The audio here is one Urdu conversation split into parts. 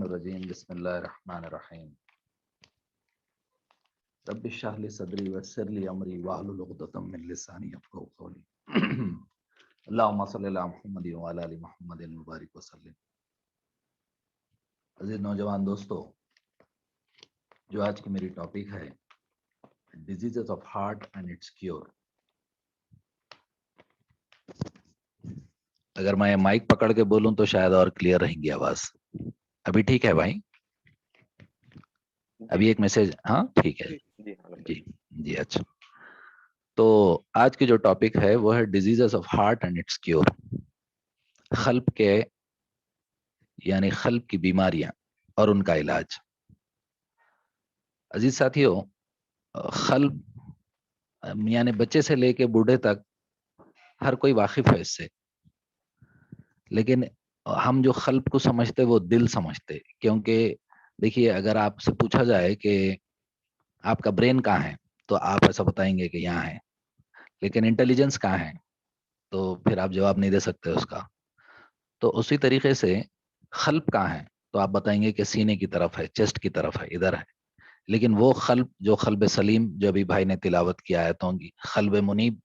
الرجیم بسم اللہ الرحمن الرحیم رب اشرح لي صدری ويسر لي امری واحلل عقدۃ من لسانی یفقهوا قولی اللهم صل علی محمد وعلی ال محمد مبارک وسلم۔ عزیز نوجوان دوستو، جو آج کی میری ٹاپک ہے diseases of heart and its cure. اگر میں مائک پکڑ کے بولوں تو شاید اور کلیئر رہیں گی آواز۔ ابھی ٹھیک ہے بھائی؟ ابھی ایک میسج، ہاں ٹھیک ہے جی جی اچھا۔ تو آج کی جو ٹاپک ہے وہ ہے diseases of heart and its cure, قلب کے یعنی قلب کی بیماریاں اور ان کا علاج۔ عزیز ساتھیوں، قلب یعنی بچے سے لے کے بوڑھے تک ہر کوئی واقف ہے اس سے، لیکن ہم جو قلب کو سمجھتے وہ دل سمجھتے۔ کیونکہ دیکھیے، اگر آپ سے پوچھا جائے کہ آپ کا برین کہاں ہے تو آپ ایسا بتائیں گے کہ یہاں ہے، لیکن انٹیلیجنس کہاں ہے تو پھر آپ جواب نہیں دے سکتے اس کا۔ تو اسی طریقے سے قلب کہاں ہے تو آپ بتائیں گے کہ سینے کی طرف ہے، چیسٹ کی طرف ہے، ادھر ہے۔ لیکن وہ قلب جو قلب سلیم، جو ابھی بھائی نے تلاوت کی آیتوں کی، قلب منیب،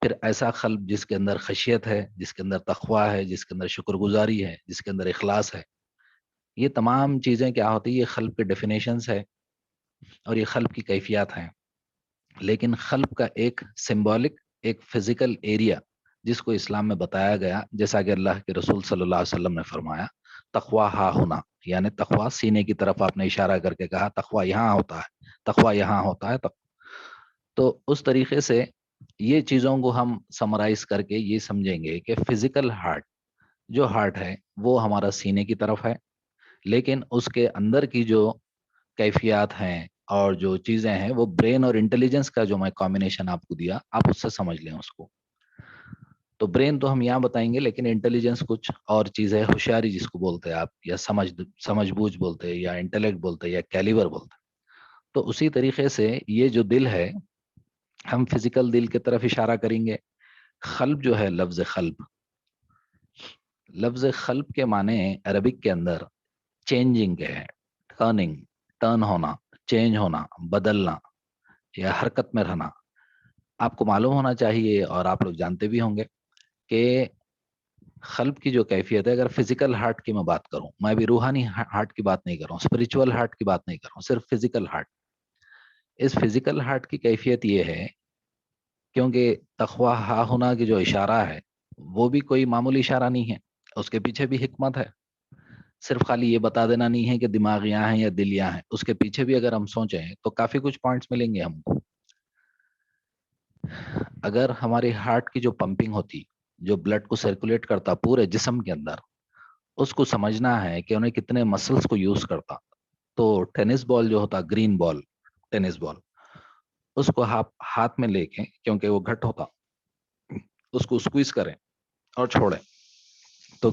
پھر ایسا قلب جس کے اندر خشیت ہے، جس کے اندر تقویٰ ہے، جس کے اندر شکر گزاری ہے، جس کے اندر اخلاص ہے۔ یہ تمام چیزیں کیا ہوتی ہے؟ یہ قلب کے ڈیفینیشنز ہے اور یہ قلب کی کیفیات ہیں۔ لیکن قلب کا ایک سمبولک، ایک فزیکل ایریا جس کو اسلام میں بتایا گیا، جیسا کہ اللہ کے رسول صلی اللہ علیہ وسلم نے فرمایا، تقویٰ ہا ہونا، یعنی تقویٰ سینے کی طرف آپ نے اشارہ کر کے کہا تقویٰ یہاں ہوتا ہے، تقویٰ یہاں ہوتا ہے۔ تو اس طریقے سے یہ چیزوں کو ہم سمرائز کر کے یہ سمجھیں گے کہ فزیکل ہارٹ، جو ہارٹ ہے وہ ہمارا سینے کی طرف ہے، لیکن اس کے اندر کی جو کیفیات ہیں اور جو چیزیں ہیں وہ برین اور انٹیلیجنس کا جو میں کمبینیشن آپ کو دیا، آپ اس سے سمجھ لیں اس کو۔ تو برین تو ہم یہاں بتائیں گے، لیکن انٹیلیجنس کچھ اور چیز ہے، ہوشیاری جس کو بولتے ہیں آپ، یا سمجھ بوجھ بولتے ہیں، یا انٹیلیکٹ بولتے ہیں، یا کیلیبر بولتے ہیں۔ تو اسی طریقے سے یہ جو دل ہے، ہم فزیکل دل کی طرف اشارہ کریں گے۔ قلب جو ہے، لفظ قلب کے معنی عربک کے اندر چینجنگ کے ہے، ٹرن ہونا، چینج ہونا، بدلنا یا حرکت میں رہنا۔ آپ کو معلوم ہونا چاہیے اور آپ لوگ جانتے بھی ہوں گے کہ قلب کی جو کیفیت ہے، اگر فزیکل ہارٹ کی میں بات کروں، میں بھی روحانی ہارٹ کی بات نہیں کر رہا ہوں، اسپرچول ہارٹ کی بات نہیں کر رہا ہوں، صرف فزیکل ہارٹ۔ اس فزیکل ہارٹ کی کیفیت یہ ہے، کیونکہ تقویٰ ہا ہونا کی جو اشارہ ہے وہ بھی کوئی معمولی اشارہ نہیں ہے، اس کے پیچھے بھی حکمت ہے۔ صرف خالی یہ بتا دینا نہیں ہے کہ دماغ یہاں ہے یا دل یہاں ہے، اس کے پیچھے بھی اگر ہم سوچیں تو کافی کچھ پوائنٹس ملیں گے ہم کو۔ اگر ہماری ہارٹ کی جو پمپنگ ہوتی، جو بلڈ کو سرکولیٹ کرتا پورے جسم کے اندر، اس کو سمجھنا ہے کہ انہیں کتنے مسلز کو یوز کرتا۔ تو ٹینس بال جو ہوتا، گرین بال، ٹینس بال، اس کو ہاتھ میں لے کے، کیونکہ وہ گھٹ ہوتا، اس کو اسکویز کریں اور چھوڑیں تو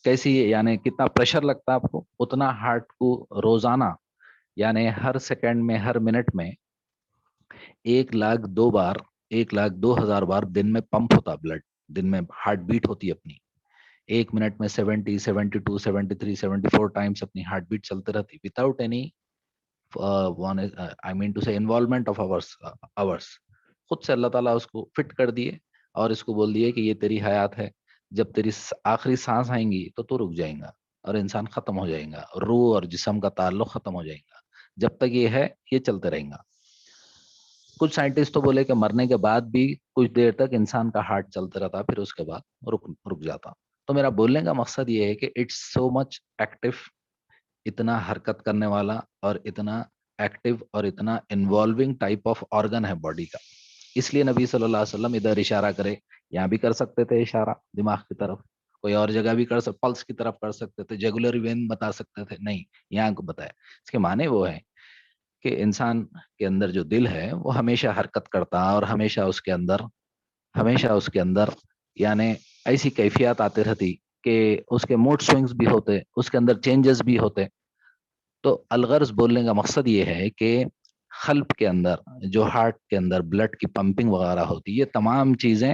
کیسی، یعنی کتنا پریشر لگتا آپ کو، اتنا ہارٹ کو روزانہ، یعنی ہر سیکنڈ میں، ہر منٹ میں 1,02,000 بار، 1,02,000 بار دن میں پمپ ہوتا بلڈ، دن میں ہارٹ بیٹ ہوتی اپنی۔ ایک منٹ میں 70، 72، 73، 74 ٹائمز اپنی ہارٹ بیٹ چلتے رہتی، without any I mean to say involvement of ours. خود سے اللہ تعالیٰ اس کو فٹ کر دیے اور اس کو بول دیے کہ یہ تیری حیات ہے، جب تیری آخری سانس آئیں گی تو تو رک جائیں گا اور انسان ختم ہو جائیں گا، روح اور جسم کا تعلق ختم ہو جائے گا۔ جب تک یہ ہے یہ چلتے رہیں گا۔ کچھ سائنٹسٹ تو بولے کہ مرنے کے بعد بھی کچھ دیر تک انسان کا ہارٹ چلتا رہتا، پھر اس کے بعد رک جاتا۔ تو میرا بولنے کا مقصد یہ ہے کہ اٹس سو مچ ایکٹیو، اتنا حرکت کرنے والا اور اتنا ایکٹیو اور اتنا انوالونگ ٹائپ آف آرگن ہے باڈی کا۔ اس لیے نبی صلی اللہ علیہ وسلم ادھر اشارہ کرے، یہاں بھی کر سکتے تھے اشارہ دماغ کی طرف، کوئی اور جگہ بھی کر سکتے، پلس کی طرف کر سکتے تھے، جیگولر وین بتا سکتے تھے، نہیں، یہاں کو بتایا۔ اس کے معنی وہ ہے کہ انسان کے اندر جو دل ہے وہ ہمیشہ حرکت کرتا، اور ہمیشہ اس کے اندر یعنی ایسی کیفیات آتے رہتی کہ اس کے موڈ سوئنگز بھی ہوتے، اس کے اندر چینجز بھی ہوتے۔ تو الغرض بولنے کا مقصد یہ ہے کہ قلب کے اندر، جو ہارٹ کے اندر بلڈ کی پمپنگ وغیرہ ہوتی، یہ تمام چیزیں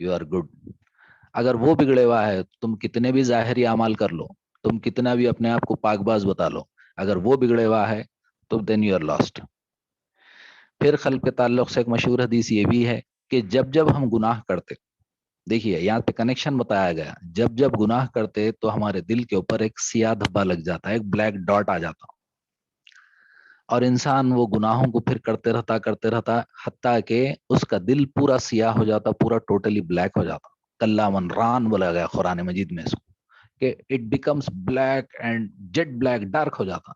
یو آر گڈ. اگر وہ بگڑے ہوا ہے تم کتنے بھی ظاہری اعمال کر لو, تم کتنا بھی اپنے آپ کو پاک باز بتا لو, اگر وہ بگڑے ہوا ہے تو دین یو آر لاسٹ. پھر خلق کے تعلق سے ایک مشہور حدیث یہ بھی ہے کہ جب جب ہم گناہ کرتے, دیکھیے یہاں پہ کنیکشن بتایا گیا, جب جب گناہ کرتے تو ہمارے دل کے اوپر ایک سیاہ دھبا لگ جاتا ہے, ایک بلیک ڈاٹ آ جاتا, اور انسان وہ گناہوں کو پھر کرتے رہتا حتیٰ کہ اس کا دل پورا سیاہ ہو جاتا, پورا ٹوٹلی بلیک ہو جاتا. کلا من ران بولا گیا قرآن مجید میں اس کو, کہ it becomes black and jet black, dark ہو جاتا.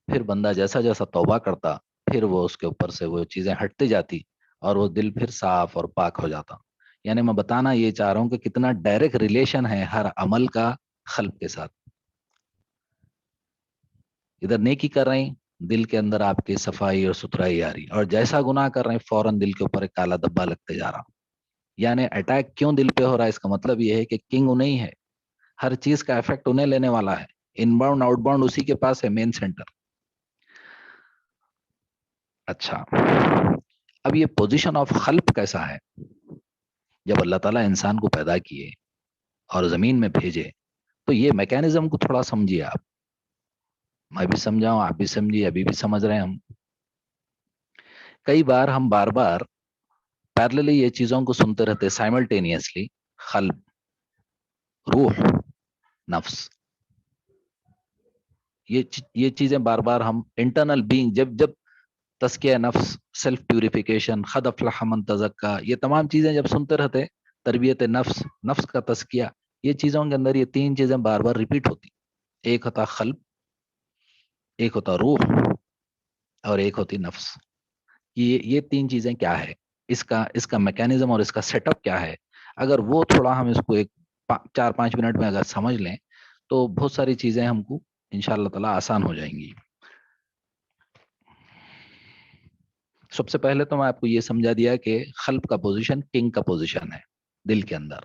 پھر بندہ جیسا جیسا توبہ کرتا پھر وہ اس کے اوپر سے وہ چیزیں ہٹتی جاتی اور وہ دل پھر صاف اور پاک ہو جاتا. یعنی میں بتانا یہ چاہ رہا ہوں کہ کتنا ڈائریکٹ ریلیشن ہے ہر عمل کا خلق کے ساتھ. ادھر نیکی کر رہے ہیں, دل کے اندر آپ کی صفائی اور ستھرائی آ رہی, اور جیسا گناہ کر رہے ہیں فوراً دل کے اوپر ایک کالا دھبا لگتے جا رہا. یعنی اٹیک کیوں دل پہ ہو رہا ہے, اس کا مطلب یہ ہے کہ کنگ انہیں ہے, ہر چیز کا افیکٹ انہیں لینے والا ہے, ان باؤنڈ آؤٹ باؤنڈ اسی کے پاس ہے, مین سینٹر. اچھا, اب یہ پوزیشن آف خلق کیسا ہے؟ جب اللہ تعالیٰ انسان کو پیدا کیے اور زمین میں بھیجے تو یہ میکینزم کو تھوڑا سمجھیے آپ. میں بھی سمجھاؤں, آپ بھی سمجھیے, ابھی بھی سمجھ رہے ہیں ہم. کئی بار ہم بار بار پیرللی یہ چیزوں کو سنتے رہتے سائملٹینیسلی, قلب, روح, نفس, یہ چیزیں بار بار ہم انٹرنل بینگ, جب جب تزکیہ نفس, سیلف پیوریفیکیشن, قد افلح من تزکا, یہ تمام چیزیں جب سنتے رہتے, تربیت نفس, نفس کا تزکیہ, یہ چیزوں کے اندر یہ تین چیزیں بار بار ریپیٹ ہوتی. ایک ہوتا قلب, ایک ہوتا روح, اور ایک ہوتی نفس. یہ تین چیزیں کیا ہے, اس کا میکینزم اور اس کا سیٹ اپ کیا ہے, اگر وہ تھوڑا ہم اس کو ایک 4-5 منٹ میں اگر سمجھ لیں تو بہت ساری چیزیں ہم کو انشاءاللہ تعالی آسان ہو جائیں گی. سب سے پہلے تو میں آپ کو یہ سمجھا دیا کہ قلب کا پوزیشن کنگ کا پوزیشن ہے دل کے اندر.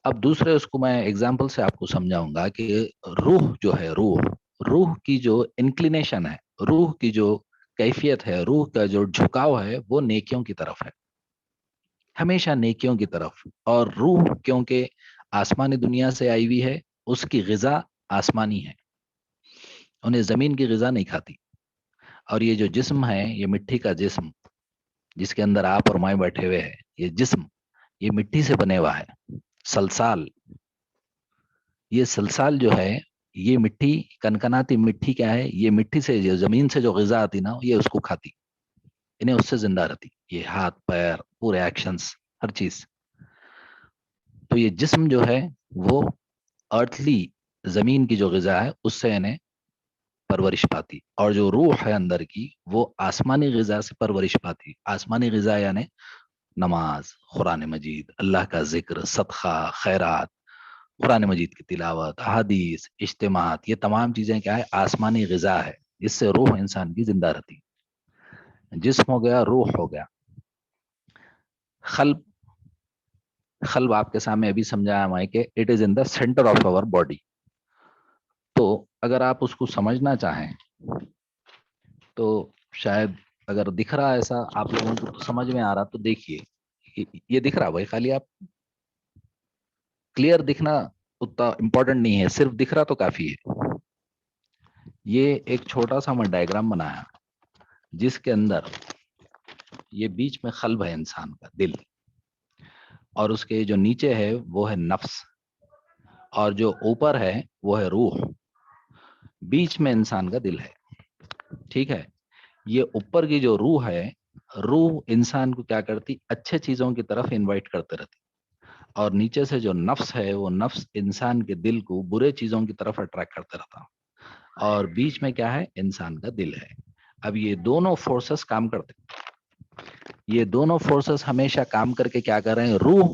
اب دوسرے اس کو میں ایگزامپل سے آپ کو سمجھاؤں گا کہ روح جو ہے, روح کی جو انکلینیشن ہے, روح کی جو کیفیت ہے, روح کا جو جھکاؤ ہے وہ نیکیوں کی طرف ہے, ہمیشہ نیکیوں کی طرف. اور روح کیونکہ آسمانی دنیا سے آئی ہوئی ہے, اس کی غذا آسمانی ہے, انہیں زمین کی غذا نہیں کھاتی. اور یہ جو جسم ہے, یہ مٹی کا جسم جس کے اندر آپ اور میں بیٹھے ہوئے ہیں, یہ جسم یہ مٹی سے بنے ہوا ہے, سلسال. یہ سلسال جو ہے, یہ مٹی, کنکناتی مٹی کیا ہے, یہ مٹی سے جو زمین سے جو غذا آتی نا, یہ اس کو کھاتی, انہیں اس سے زندہ رہتی, یہ ہاتھ پیر پورے ایکشنز ہر چیز. تو یہ جسم جو ہے وہ ارتھلی زمین کی جو غذا ہے اس سے انہیں پرورش پاتی, اور جو روح ہے اندر کی وہ آسمانی غذا سے پرورش پاتی. آسمانی غذا یعنی نماز, قرآن مجید, اللہ کا ذکر, صدقہ, خیرات, قرآن مجید کی تلاوت, احادیث, اجتماعات, یہ تمام چیزیں کیا ہے, آسمانی غذا ہے, جس سے روح انسان کی زندہ رہتی. جسم ہو گیا, روح ہو گیا. قلب آپ کے سامنے ابھی سمجھایا میں کہ it is in the center of our body. تو اگر آپ اس کو سمجھنا چاہیں تو شاید اگر دکھ رہا ایسا آپ لوگوں کو تو سمجھ میں آ رہا, تو دیکھیے یہ دکھ رہا بھائی, خالی آپ کلیئر دکھنا اتنا امپورٹنٹ نہیں ہے, صرف دکھ رہا تو کافی ہے. یہ ایک چھوٹا سا میں ڈائیگرام بنایا جس کے اندر یہ بیچ میں قلب ہے, انسان کا دل, اور اس کے جو نیچے ہے وہ ہے نفس, اور جو اوپر ہے وہ ہے روح, بیچ میں انسان کا دل ہے. ٹھیک ہے, یہ اوپر کی جو روح ہے, روح انسان کو کیا کرتی, اچھے چیزوں کی طرف انوائٹ کرتے رہتی, اور نیچے سے جو نفس ہے وہ نفس انسان کے دل کو برے چیزوں کی طرف اٹریکٹ کرتے رہتا, اور بیچ میں کیا ہے, انسان کا دل ہے. اب یہ دونوں فورسز کام کرتے, یہ دونوں فورسز ہمیشہ کام کر کے کیا کر رہے ہیں, روح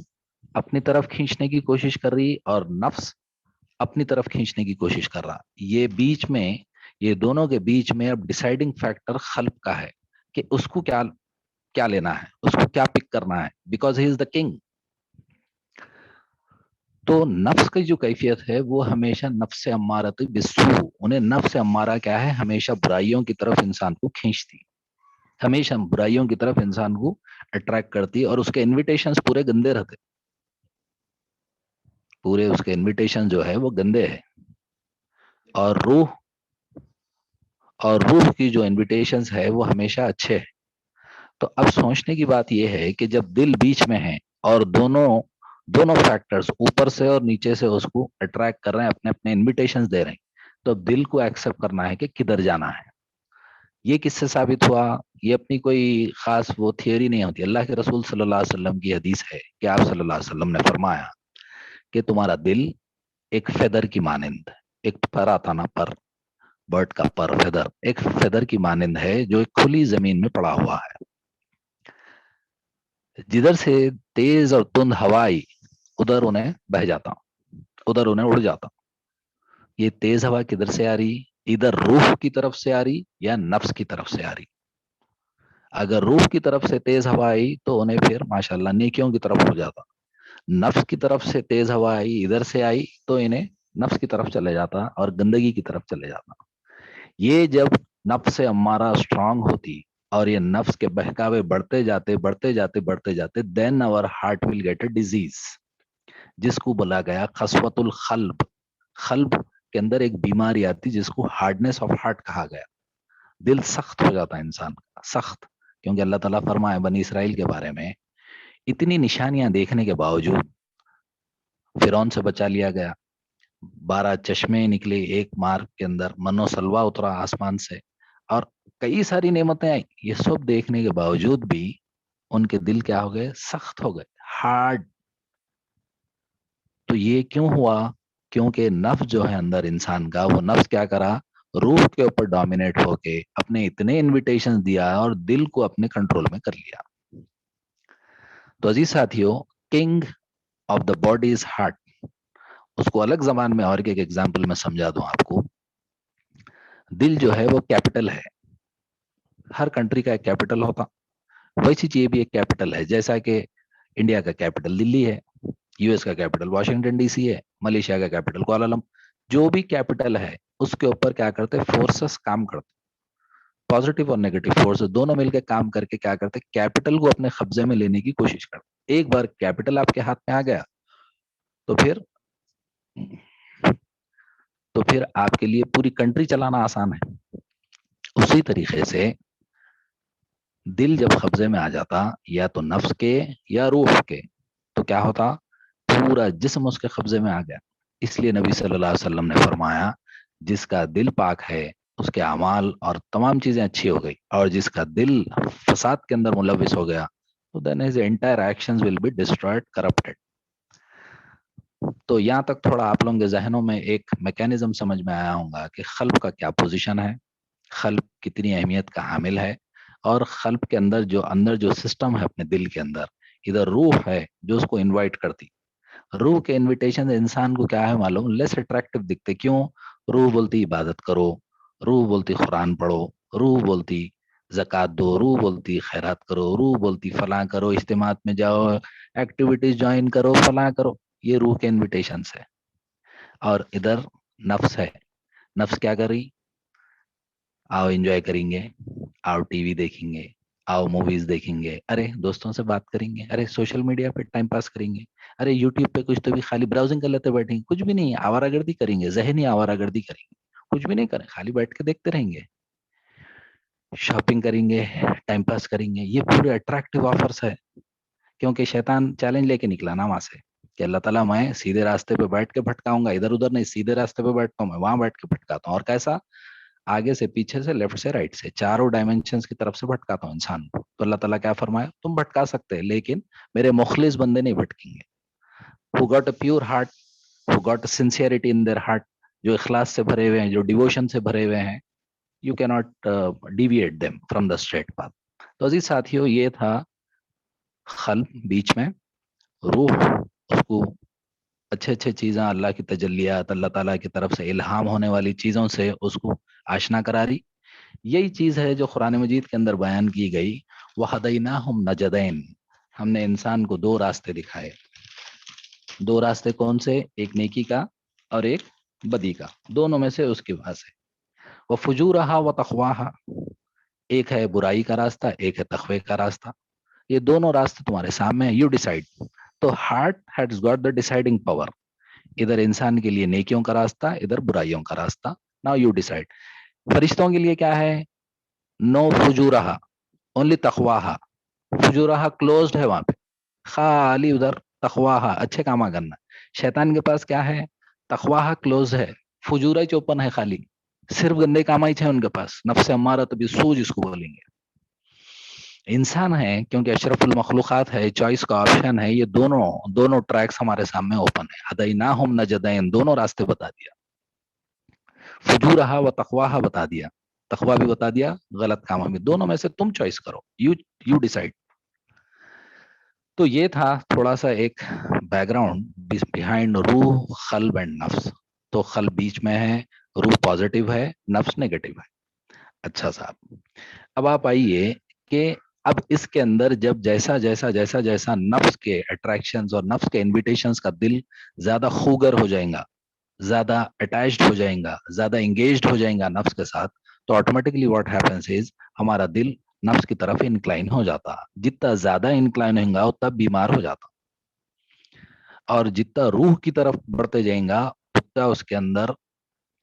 اپنی طرف کھینچنے کی کوشش کر رہی اور نفس اپنی طرف کھینچنے کی کوشش کر رہا. یہ بیچ میں, یہ دونوں کے بیچ میں اب ڈیسائیڈنگ فیکٹر قلب کا ہے کہ اس کو کیا لینا ہے, اس کو کیا پک کرنا ہے, because he is the king. تو نفس کی جو کیفیت ہے وہ ہمیشہ نفس امارۃ بالسوء, انہیں نفس امارہ کیا ہے, ہمیشہ برائیوں کی طرف انسان کو کھینچتی, ہمیشہ برائیوں کی طرف انسان کو اٹریکٹ کرتی ہے، اور اس کے انویٹیشنز پورے گندے رہتے، پورے اس کے انویٹیشن جو ہے وہ گندے ہیں. اور روح کی جو انویٹیشنز ہے وہ ہمیشہ اچھے ہیں. تو اب سوچنے کی بات یہ ہے کہ جب دل بیچ میں ہے اور دونوں فیکٹرز اوپر سے اور نیچے سے اس کو اٹریکٹ کر رہے ہیں، اپنے اپنے انویٹیشنز دے رہے ہیں، تو اب دل کو ایکسپٹ کرنا ہے کہ کدھر جانا ہے. یہ کس سے ثابت ہوا؟ یہ اپنی کوئی خاص وہ تھیوری نہیں ہوتی. اللہ کے رسول صلی اللہ علیہ وسلم کی حدیث ہے کہ آپ صلی اللہ علیہ وسلم نے فرمایا کہ تمہارا دل ایک فیدر کی مانند، ایک پر آتا نا، پر برڈ کا پر، فیدر، ایک فیدر کی مانند ہے جو ایک کھلی زمین میں پڑا ہوا ہے. جدھر سے تیز اور تند ہوا آئی ادھر انہیں بہ جاتا، ادھر انہیں اڑ جاتا. یہ تیز ہوا کدھر سے آ رہی؟ ادھر روح کی طرف سے آ رہی یا نفس کی طرف سے آ رہی؟ اگر روح کی طرف سے تیز ہوا آئی تو انہیں پھر ماشاءاللہ نیکیوں کی طرف ہو جاتا. نفس کی طرف سے تیز ہوا آئی، ادھر سے آئی، تو انہیں نفس کی طرف چلے جاتا اور گندگی کی طرف چلے جاتا. یہ جب نفس امارہ اسٹرانگ ہوتی اور یہ نفس کے بہکاوے بڑھتے جاتے دین اور heart will get a disease, جس کو بولا گیا قسوۃ القلب. قلب کے اندر ایک بیماری آتی جس کو ہارڈنس آف ہارٹ کہا گیا. دل سخت ہو جاتا ہے انسان کا، سخت. کیونکہ اللہ تعالیٰ فرمائے بنی اسرائیل کے بارے میں، اتنی نشانیاں دیکھنے کے باوجود فرعون سے بچا لیا گیا، 12 چشمے نکلے ایک مار کے اندر، منو سلوا اترا آسمان سے، اور کئی ساری نعمتیں آئی. یہ سب دیکھنے کے باوجود بھی ان کے دل کیا ہو گئے؟ سخت ہو گئے، ہارڈ. تو یہ کیوں ہوا؟ کیونکہ نفس جو ہے اندر انسان کا، وہ نفس کیا کرا؟ روح کے اوپر ڈومینیٹ ہو کے اپنے اتنے انویٹیشن دیا اور دل کو اپنے کنٹرول میں کر لیا. تو عزیز ساتھیو، king of the body is heart. اس کو الگ زبان میں اور ایک ایگزامپل میں سمجھا دوں آپ کو. دل جو ہے وہ کیپٹل ہے، ہر کنٹری کا ایک کیپٹل ہوتا، ویسی چیز بھی ایک کیپٹل ہے. جیسا کہ انڈیا کا کیپٹل دلی ہے، یو ایس کا کیپٹل واشنگٹن ڈی سی ہے، ملیشیا کا کیپٹل کوالالمپور. جو بھی کیپٹل ہے اس کے اوپر کیا کرتے؟ فورسز کام کرتے، پازیٹیو اور نیگیٹو فورسز دونوں مل کے کام کر کے کیا کرتے؟ کیپٹل کو اپنے قبضے میں لینے کی کوشش کرتے. ایک بار کیپٹل آپ کے ہاتھ میں آ گیا تو پھر آپ کے لیے پوری کنٹری چلانا آسان ہے. اسی طریقے سے دل جب قبضے میں آ جاتا یا تو نفس کے یا روح کے، تو کیا ہوتا؟ پورا جسم اس کے قبضے میں آ گیا. اس لیے نبی صلی اللہ علیہ وسلم نے فرمایا جس کا دل پاک ہے اس کے اعمال اور تمام چیزیں اچھی ہو گئی، اور جس کا دل فساد کے اندر ملوث ہو گیا تو then his entire actions will be destroyed, corrupted. تو یہاں تک تھوڑا آپ لوگوں کے ذہنوں میں ایک میکینزم سمجھ میں آیا ہوں گا کہ قلب کا کیا پوزیشن ہے، قلب کتنی اہمیت کا حامل ہے، اور قلب کے اندر جو سسٹم ہے اپنے دل کے اندر، ادھر روح ہے جو اس کو انوائٹ کرتی. روح کے انویٹیشن انسان کو کیا ہے معلوم؟ لیس اٹریکٹیو دکھتے. کیوں؟ روح بولتی عبادت کرو، روح بولتی قرآن پڑھو، روح بولتی زکات دو، روح بولتی خیرات کرو، روح بولتی فلاں کرو، اجتماعات میں جاؤ، ایکٹیویٹیز جوائن کرو، فلاں کرو. یہ روح کے انویٹیشنز ہے. اور ادھر نفس ہے. نفس کیا کر رہی؟ آؤ انجوائے کریں گے، آؤ ٹی وی دیکھیں گے، آؤ موویز دیکھیں گے، ارے دوستوں سے بات کریں گے، ارے سوشل میڈیا پہ ٹائم پاس کریں گے، ارے یوٹیوب پہ کچھ تو بھی خالی براؤزنگ کر لیتے بیٹھیں گے. کچھ بھی نہیں، آوارہ گردی کریں گے، ذہنی آوارہ گردی کریں گے. کچھ بھی نہیں کریں، خالی بیٹھ کے دیکھتے رہیں گے. شاپنگ کریں گے، ٹائم پاس کریں گے. یہ پورے اٹریکٹیو آفرز ہے، کیونکہ شیطان چیلنج لے کے نکلا نا وہاں سے کہ اللہ تعالیٰ میں سیدھے راستے پہ بیٹھ کے بھٹکاؤں گا، ادھر ادھر نہیں، سیدھے راستے پہ بیٹھتا ہوں میں، وہاں بیٹھ کے بھٹکاتا ہوں. اور کیسا؟ آگے سے، پیچھے سے، لیفٹ سے، رائٹ سے، چاروں ڈائمینشنز کی طرف سے بھٹکاتا ہوں انسان کو. تو اللہ تعالیٰ کیا فرمایا؟ تم بھٹکا سکتے ہیں لیکن میرے مخلص بندے نہیں بھٹکیں گے. who got a pure heart, who got a sincerity in their heart, جو اخلاص سے بھرے ہوئے ہیں، جو ڈیووشن سے بھرے ہوئے ہیں، you cannot deviate them from the straight path. تو عزیز ساتھیو، یہ تھا قلب بیچ میں، روح اس کو اچھے چیزیں، اللہ کی تجلیات، اللہ تعالیٰ کی طرف سے الہام ہونے والی چیزوں سے اس کو آشنا کرا رہی. یہی چیز ہے جو قرآن مجید کے اندر بیان کی گئی، وَهَدَيْنَاهُمْ نَجْدَيْن. ہم نے انسان کو 2 راستے دکھائے. 2 راستے کون سے؟ ایک نیکی کا اور ایک بدی کا. دونوں میں سے اس کے پاس ہے. وَفُجُورَهَا وَتَقْوَاهَا. ایک ہے برائی کا راستہ، ایک ہے تقوی کا راستہ. یہ دونوں راستے تمہارے سامنے ہیں، یو ڈیسائڈ. تو heart has got the deciding power. ادھر انسان کے لیے نیکیوں کا راستہ، ادھر برائیوں کا راستہ. Now you decide. فرشتوں کے لیے کیا ہے؟ نو فجورہا، اونلی تقواہا. فجورہا کلوزڈ ہے وہاں پہ، خالی ادھر تقواہا اچھے کام کرنا. شیطان کے پاس کیا ہے؟ تقواہا کلوز ہے، فجورہ چوپن ہے خالی، صرف گندے کام ہی ان کے پاس. نفس امارہ تبھی سو جس کو بولیں گے. انسان ہے کیونکہ اشرف المخلوقات ہے، چوائس کا آپشن ہے. یہ دونوں ٹریکس ہمارے سامنے اوپن ہے. ہدیناہم نجدین، دونوں راستے بتا دیا. فجورہا و تقواہا بتا دیا، تقوی بھی بتا دیا، غلط کاموں بھی. دونوں میں سے تم چوائس کرو، یو ڈیسائڈ. تو یہ تھا تھوڑا سا ایک بیک گراؤنڈ بیہائنڈ روح، قلب اینڈ نفس. تو قلب بیچ میں ہے، روح پازیٹیو ہے، نفس نیگیٹو ہے. اچھا صاحب، اب آپ آئیے کہ اب اس کے اندر جب جیسا جیسا جیسا جیسا نفس کے اٹریکشنز اور نفس کے انویٹیشنز کا دل زیادہ خوگر ہو جائیں گا، زیادہ اٹیچڈ ہو جائیں گا، زیادہ انگیجڈ ہو جائیں گا نفس کے ساتھ، تو آٹومیٹکلی واٹ ہیپنس از ہمارا دل نفس کی طرف انکلائن ہو جاتا. جتنا زیادہ انکلائن ہوگا اتنا بیمار ہو جاتا. اور جتنا روح کی طرف بڑھتے جائیں گا اتنا اس کے اندر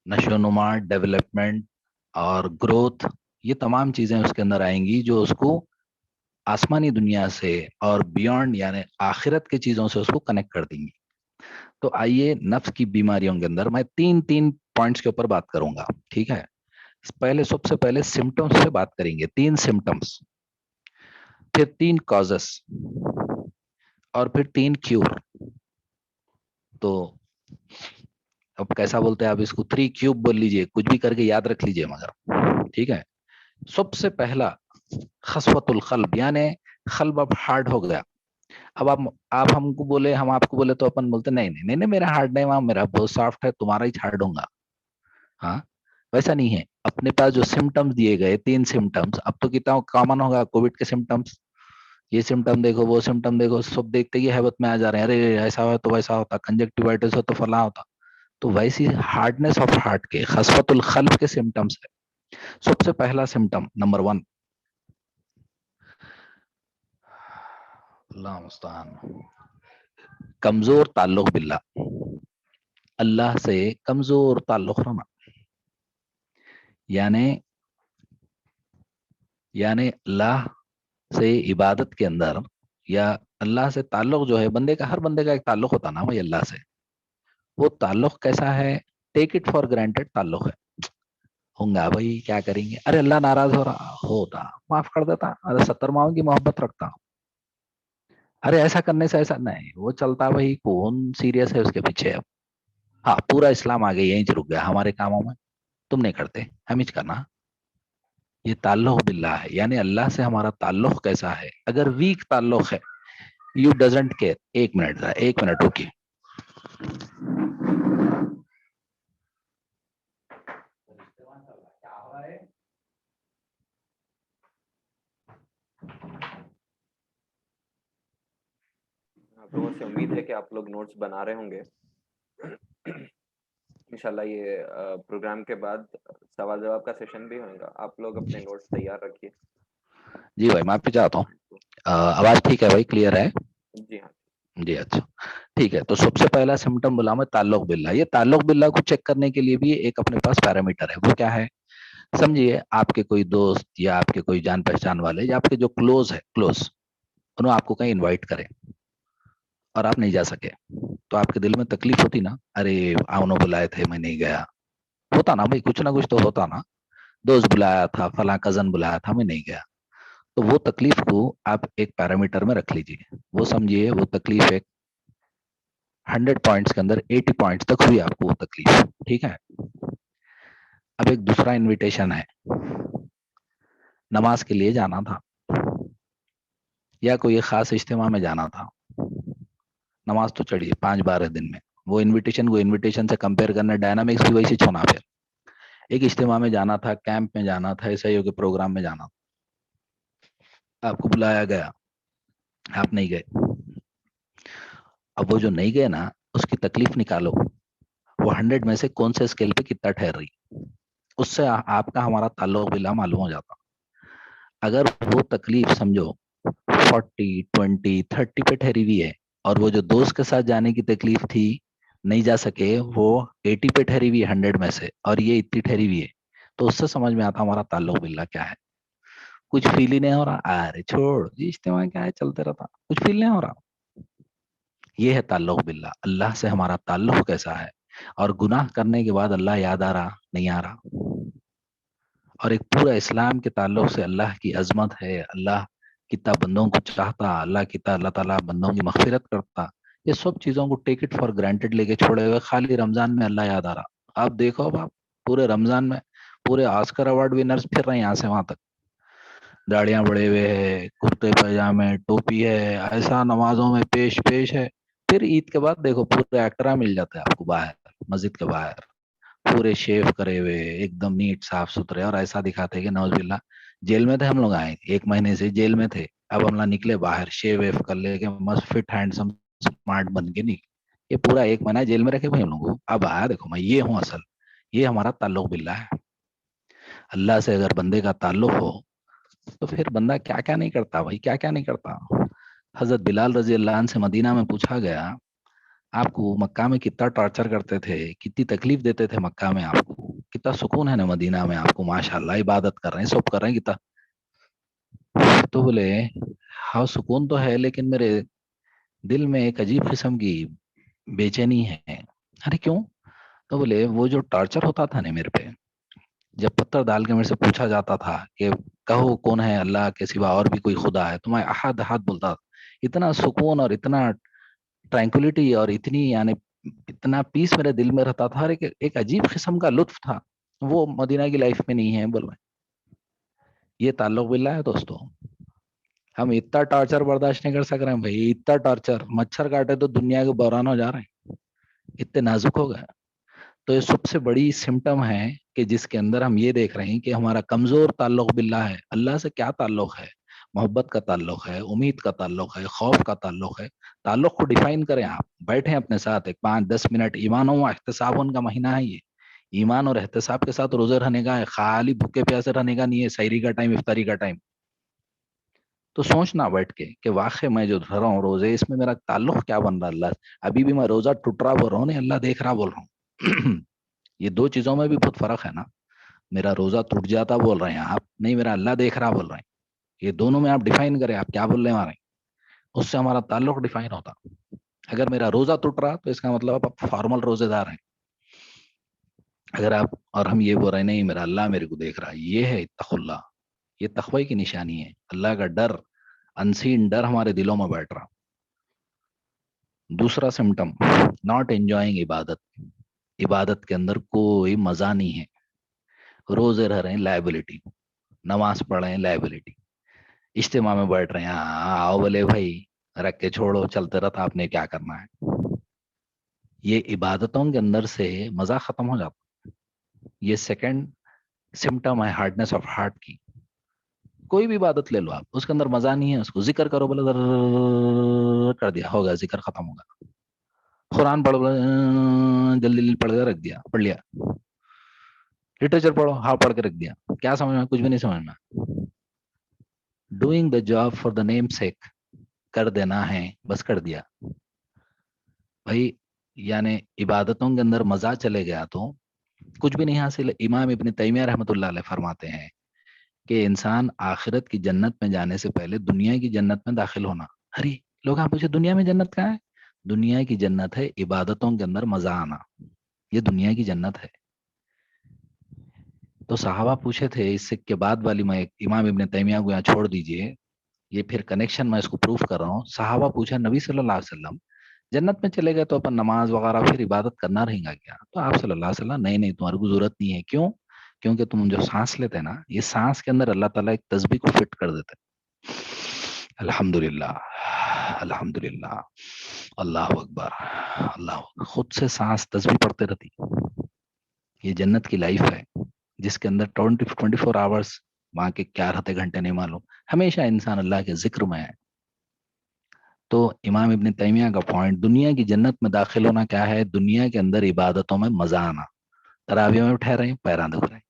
نشو و نما، ڈیولپمنٹ اور گروتھ، یہ تمام چیزیں اس کے اندر آئیں گی جو اس کو آسمانی دنیا سے اور بیونڈ یعنی آخرت کی چیزوں سے اس کو کنیکٹ کر دیں گی. تو آئیے نفس کی بیماریوں کے اندر میں تین پوائنٹس کے اوپر بات کروں گا. ٹھیک ہے، سب سے پہلے سمٹمس سے بات کریں گے. 3 سمٹمس، پھر 3 کازس، اور پھر 3 کیور. تو اب کیسا بولتے ہیں آپ اس کو؟ 3 کیوب بول لیجئے، کچھ بھی کر کے یاد رکھ لیجئے مگر. ٹھیک ہے، سب سے پہلا خصوت القلب، یعنی قلب اب ہارڈ ہو گیا. اب آپ ہم کو بولے، ہم آپ کو بولے تو اپن بولتے نہیں میرا ہارڈ نہیں، وہاں میرا بہت سافٹ ہے، تمہارا ہی ہارڈ ہوگا. ہاں، ویسا نہیں ہے. اپنے پاس جو سمٹمز دیے گئے 3 سمٹمز، اب تو کتنا کامن ہوگا کووڈ کے سمٹمز. یہ سمٹم دیکھو، وہ سمٹم دیکھو، سب دیکھتے ہی ہیبت میں آ جا رہے ہیں. ارے ایسا ہو تو ویسا ہوتا، کنجکٹیوائٹس ہو تو فلاں ہوتا. تو ویسی ہارڈنس آف ہارٹ کے، خصفت القلب کے سمٹمز ہے. سب سے پہلا سمٹم نمبر 1، اللہ مستعان، کمزور تعلق باللہ، اللہ سے کمزور تعلق رہنا. یعنی اللہ سے عبادت کے اندر، یا اللہ سے تعلق جو ہے بندے کا، ہر بندے کا ایک تعلق ہوتا نا بھائی اللہ سے. وہ تعلق کیسا ہے؟ ٹیک اٹ فار گرانٹیڈ تعلق ہے. ہوں گا بھائی کیا کریں گے، ارے اللہ ناراض ہو رہا ہوتا معاف کر دیتا، ارے 70 ماؤں کی محبت رکھتا، ارے ایسا کرنے سے ایسا نہیں وہ چلتا. بھائی کون سیریس ہے اس کے پیچھے؟ اب ہاں پورا اسلام آگے یہیں سے رک گیا ہمارے کاموں میں، تم نہیں کرتے ہم ہی کرنا. یہ تعلق باللہ ہے، یعنی اللہ سے ہمارا تعلق کیسا ہے. اگر ویک تعلق ہے، یو ڈزنٹ کیئر. ایک منٹ رکیے. آپ لوگوں سے امید ہے کہ آپ لوگ نوٹس بنا رہے ہوں گے. انشاءاللہ یہ پروگرام کے بعد سوال جواب کا سیشن بھی ہوگا. آپ لوگ اپنے نوٹس تیار رکھیے. جی بھائی میں آپ پہ جاتا ہوں. آواز ٹھیک ہے بھائی، کلیئر ہے؟ جی ہاں جی اچھا ٹھیک ہے. تو سب سے پہلا سمٹم بولا میں تعلق باللہ. یہ تعلق باللہ کو چیک کرنے کے لیے بھی ایک اپنے پاس پیرامیٹر ہے. وہ کیا ہے؟ سمجھیے آپ کے کوئی دوست یا آپ کے کوئی جان پہچان والے یا آپ کے جو کلوز ہے، انہوں آپ کو کہیں انوائٹ کرے اور آپ نہیں جا سکے، تو آپ کے دل میں تکلیف ہوتی نا، ارے انہوں بلائے تھے میں نہیں گیا. ہوتا نا بھائی، کچھ نہ کچھ تو ہوتا نا. دوست بلایا تھا، فلاں کزن بلایا تھا، میں نہیں گیا. تو وہ تکلیف کو آپ ایک پیرامیٹر میں رکھ لیجیے. وہ سمجھیے وہ تکلیف ایک 100 پوائنٹس کے اندر 80 پوائنٹس تک ہوئی آپ کو وہ تکلیف. ٹھیک ہے. اب ایک دوسرا انویٹیشن ہے، نماز کے لیے جانا تھا یا کوئی خاص اجتماع میں جانا تھا. نماز تو چڑھیے 5-12 دن میں، وہ انویٹیشن سے کمپیئر کرنا، ڈائنامکس بھی ویسے چھونا. پھر ایک اجتماع میں جانا تھا، کیمپ میں جانا تھا، عیسائیوں کے پروگرام میں جانا تھا، آپ کو بلایا گیا، آپ نہیں گئے. اب وہ جو نہیں گئے نا، اس کی تکلیف نکالو. وہ 100 میں سے کون سے اسکیل پہ کتنا ٹھہر رہی، اس سے آپ کا ہمارا تعلق باللہ معلوم ہو جاتا. اگر وہ تکلیف سمجھو 40 20 30 پہ ٹھہری ہوئی ہے اور وہ جو دوست کے ساتھ جانے کی تکلیف تھی نہیں جا سکے وہ 80 پہ ٹھہری ہوئی ہے 100 میں سے اور یہ اتنی ٹھہری ہوئی ہے تو اس سے سمجھ میں آتا ہمارا تعلق باللہ کیا ہے. کچھ فیل ہی نہیں ہو رہا ارے چھوڑ یہ اجتماع کیا ہے چلتے رہتا کچھ فیل نہیں ہو رہا. یہ ہے تعلق باللہ. اللہ سے ہمارا تعلق کیسا ہے اور گناہ کرنے کے بعد اللہ یاد آ رہا نہیں آ رہا. اور ایک پورا اسلام کے تعلق سے اللہ کی عظمت ہے. اللہ کتنا بندوں کو چاہتا اللہ تعالیٰ بندوں کی مغفرت کرتا. یہ سب چیزوں کو ٹیک اٹ فار گرانٹیڈ لے کے چھوڑے ہوئے خالی رمضان میں اللہ یاد آ رہا. آپ دیکھو اب آپ پورے رمضان میں پورے آسکر ایوارڈ ونرز پھر رہے ہیں یہاں سے وہاں تک. داڑیاں بڑے ہوئے ہے کرتے پاجامے ٹوپی ہے ایسا نمازوں میں پیش ہے. پھر عید کے بعد دیکھو پورے ایکٹرا مل جاتا ہے آپ کو باہر مسجد کے باہر پورے شیو کرے ہوئے ایک دم نیٹ صاف ستھرے اور ایسا دکھاتے کہ نوز باللہ جیل میں تھے ہم لوگ آئے 1 مہینے سے جیل میں تھے اب ہم لوگ نکلے باہر شیو ویو کر لے کے مست فٹ ہینڈسم اسمارٹ بن کے نکلے. یہ پورا 1 مہینہ جیل میں رکھے ہوئے ہم لوگوں کو اب آیا دیکھو میں یہ ہوں اصل. یہ ہمارا تعلق باللہ ہے. اللہ سے اگر بندے کا تعلق ہو تو پھر بندہ کیا کیا نہیں کرتا بھائی کیا کیا نہیں کرتا. حضرت بلال رضی اللہ عنہ سے مدینہ میں پوچھا گیا آپ کو مکہ میں کتنا ٹارچر کرتے تھے کتنی تکلیف دیتے تھے مکہ میں آپ کو کتنا سکون ہے نا مدینہ میں آپ کو ماشاءاللہ عبادت کر رہے ہیں سب کر رہے ہیں کتنا. تو بولے ہاں سکون تو ہے لیکن میرے دل میں ایک عجیب قسم کی بے چینی ہے. ارے کیوں؟ تو بولے وہ جو ٹارچر ہوتا تھا نا میرے پہ جب پتھر ڈال کے میرے سے پوچھا جاتا تھا کہ کہو کون ہے اللہ کے سوا اور بھی کوئی خدا ہے تو میں احد احد بولتا تھا. اتنا سکون اور اتنا ٹرینکولیٹی اور اتنی یعنی اتنا پیس میرے دل میں رہتا تھا ایک عجیب قسم کا لطف تھا وہ مدینہ کی لائف میں نہیں ہے بول رہے. یہ تعلق باللہ ہے دوستو. ہم اتنا ٹارچر برداشت نہیں کر سک رہے ہیں بھائی اتنا ٹارچر مچھر کاٹے تو دنیا کے بحران ہو جا رہے ہیں اتنے نازک ہو گئے. تو یہ سب سے بڑی سمٹم ہے کہ جس کے اندر ہم یہ دیکھ رہے ہیں کہ ہمارا کمزور تعلق باللہ ہے. اللہ سے کیا تعلق ہے؟ محبت کا تعلق ہے امید کا تعلق ہے خوف کا تعلق ہے. تعلق کو ڈیفائن کریں آپ بیٹھیں اپنے ساتھ ایک 5-10 منٹ ایمان و احتساب کا مہینہ ہے. یہ ایمان اور احتساب کے ساتھ روزے رہنے کا ہے خالی بھوکے پیاسے رہنے کا نہیں ہے. سحری کا ٹائم افطاری کا ٹائم تو سوچنا بیٹھ کے کہ واقعی میں جو رہ رہا ہوں روزے اس میں میرا تعلق کیا بن رہا ہے اللہ. ابھی بھی میں روزہ ٹوٹ رہا بول رہا ہوں نہیں اللہ دیکھ رہا بول رہا ہوں. یہ 2 چیزوں میں بھی بہت فرق ہے نا. میرا روزہ ٹوٹ جاتا بول رہے ہیں آپ نہیں میرا اللہ دیکھ رہا بول رہے ہیں. یہ دونوں میں آپ ڈیفائن کریں آپ کیا بول رہے ہیں ہمارے اس سے ہمارا تعلق ڈیفائن ہوتا. اگر میرا روزہ ٹوٹ رہا تو اس کا مطلب آپ فارمل روزے دار ہیں. اگر آپ اور ہم یہ بول رہے ہیں نہیں میرا اللہ میرے کو دیکھ رہا یہ ہے اتق اللہ. یہ تقوی کی نشانی ہے. اللہ کا ڈر انسین ڈر ہمارے دلوں میں بیٹھ رہا. دوسرا سمٹم ناٹ انجوائنگ عبادت. عبادت کے اندر کوئی مزہ نہیں ہے. روزے رہ رہے ہیں لائبلٹی نماز پڑھ رہے ہیں لائبلٹی اجتماع میں بیٹھ رہے ہیں آؤ بولے بھائی رکھ کے چھوڑو چلتے رہتا آپ نے کیا کرنا ہے. یہ عبادتوں کے اندر سے مزہ ختم ہو جاتا. یہ سیکنڈ سمٹم ہے ہارڈنس آف ہارٹ کی. کوئی بھی عبادت لے لو آپ اس کے اندر مزہ نہیں ہے. اس کو ذکر کرو بولے کر دیا ہوگا ذکر ختم ہوگا. قرآن پڑھ جلدی پڑھ کے رکھ دیا پڑھ لیا. لٹریچر پڑھو ہاں پڑھ کے رکھ دیا. کیا سمجھنا کچھ بھی نہیں سمجھنا. Doing the job for the name sake کر دینا ہے بس کر دیا بھائی. یعنی عبادتوں کے اندر مزہ چلے گیا تو کچھ بھی نہیں حاصل. امام ابن تیمیہ رحمۃ اللہ علیہ فرماتے ہیں کہ انسان آخرت کی جنت میں جانے سے پہلے دنیا کی جنت میں داخل ہونا. ارے لوگ آپ پوچھے دنیا میں جنت کہاں ہے؟ دنیا کی جنت ہے عبادتوں کے اندر مزہ آنا. یہ دنیا کی جنت ہے. تو صحابہ پوچھے تھے اس سے کے بعد والی میں امام ابن تیمیہ کو یہاں چھوڑ دیجئے یہ پھر کنیکشن میں اس کو پروف کر رہا ہوں. صحابہ پوچھا نبی صلی اللہ علیہ وسلم جنت میں چلے گئے تو اپن نماز وغیرہ پھر عبادت کرنا رہیں گا کیا؟ تو آپ صلی اللہ علیہ وسلم نہیں تمہاری کو ضرورت نہیں ہے. کیوں؟ کیونکہ تم جو سانس لیتے ہیں نا یہ سانس کے اندر اللہ تعالیٰ ایک تسبیح کو فٹ کر دیتے. الحمدللہ الحمدللہ اللہ اکبر اللہ اکبر. خود سے سانس تسبیح پڑھتے رہتی. یہ جنت کی لائف ہے جس کے اندر 24 آورس وہاں کے کیا رہتے گھنٹے نہیں معلوم. ہمیشہ انسان اللہ کے ذکر میں ہے. تو امام ابن تیمیہ کا پوائنٹ دنیا کی جنت میں داخل ہونا کیا ہے؟ دنیا کے اندر عبادتوں میں مزہ آنا. تراویح میں ٹھہرے ہیں پیران دکھ رہے ہیں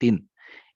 3,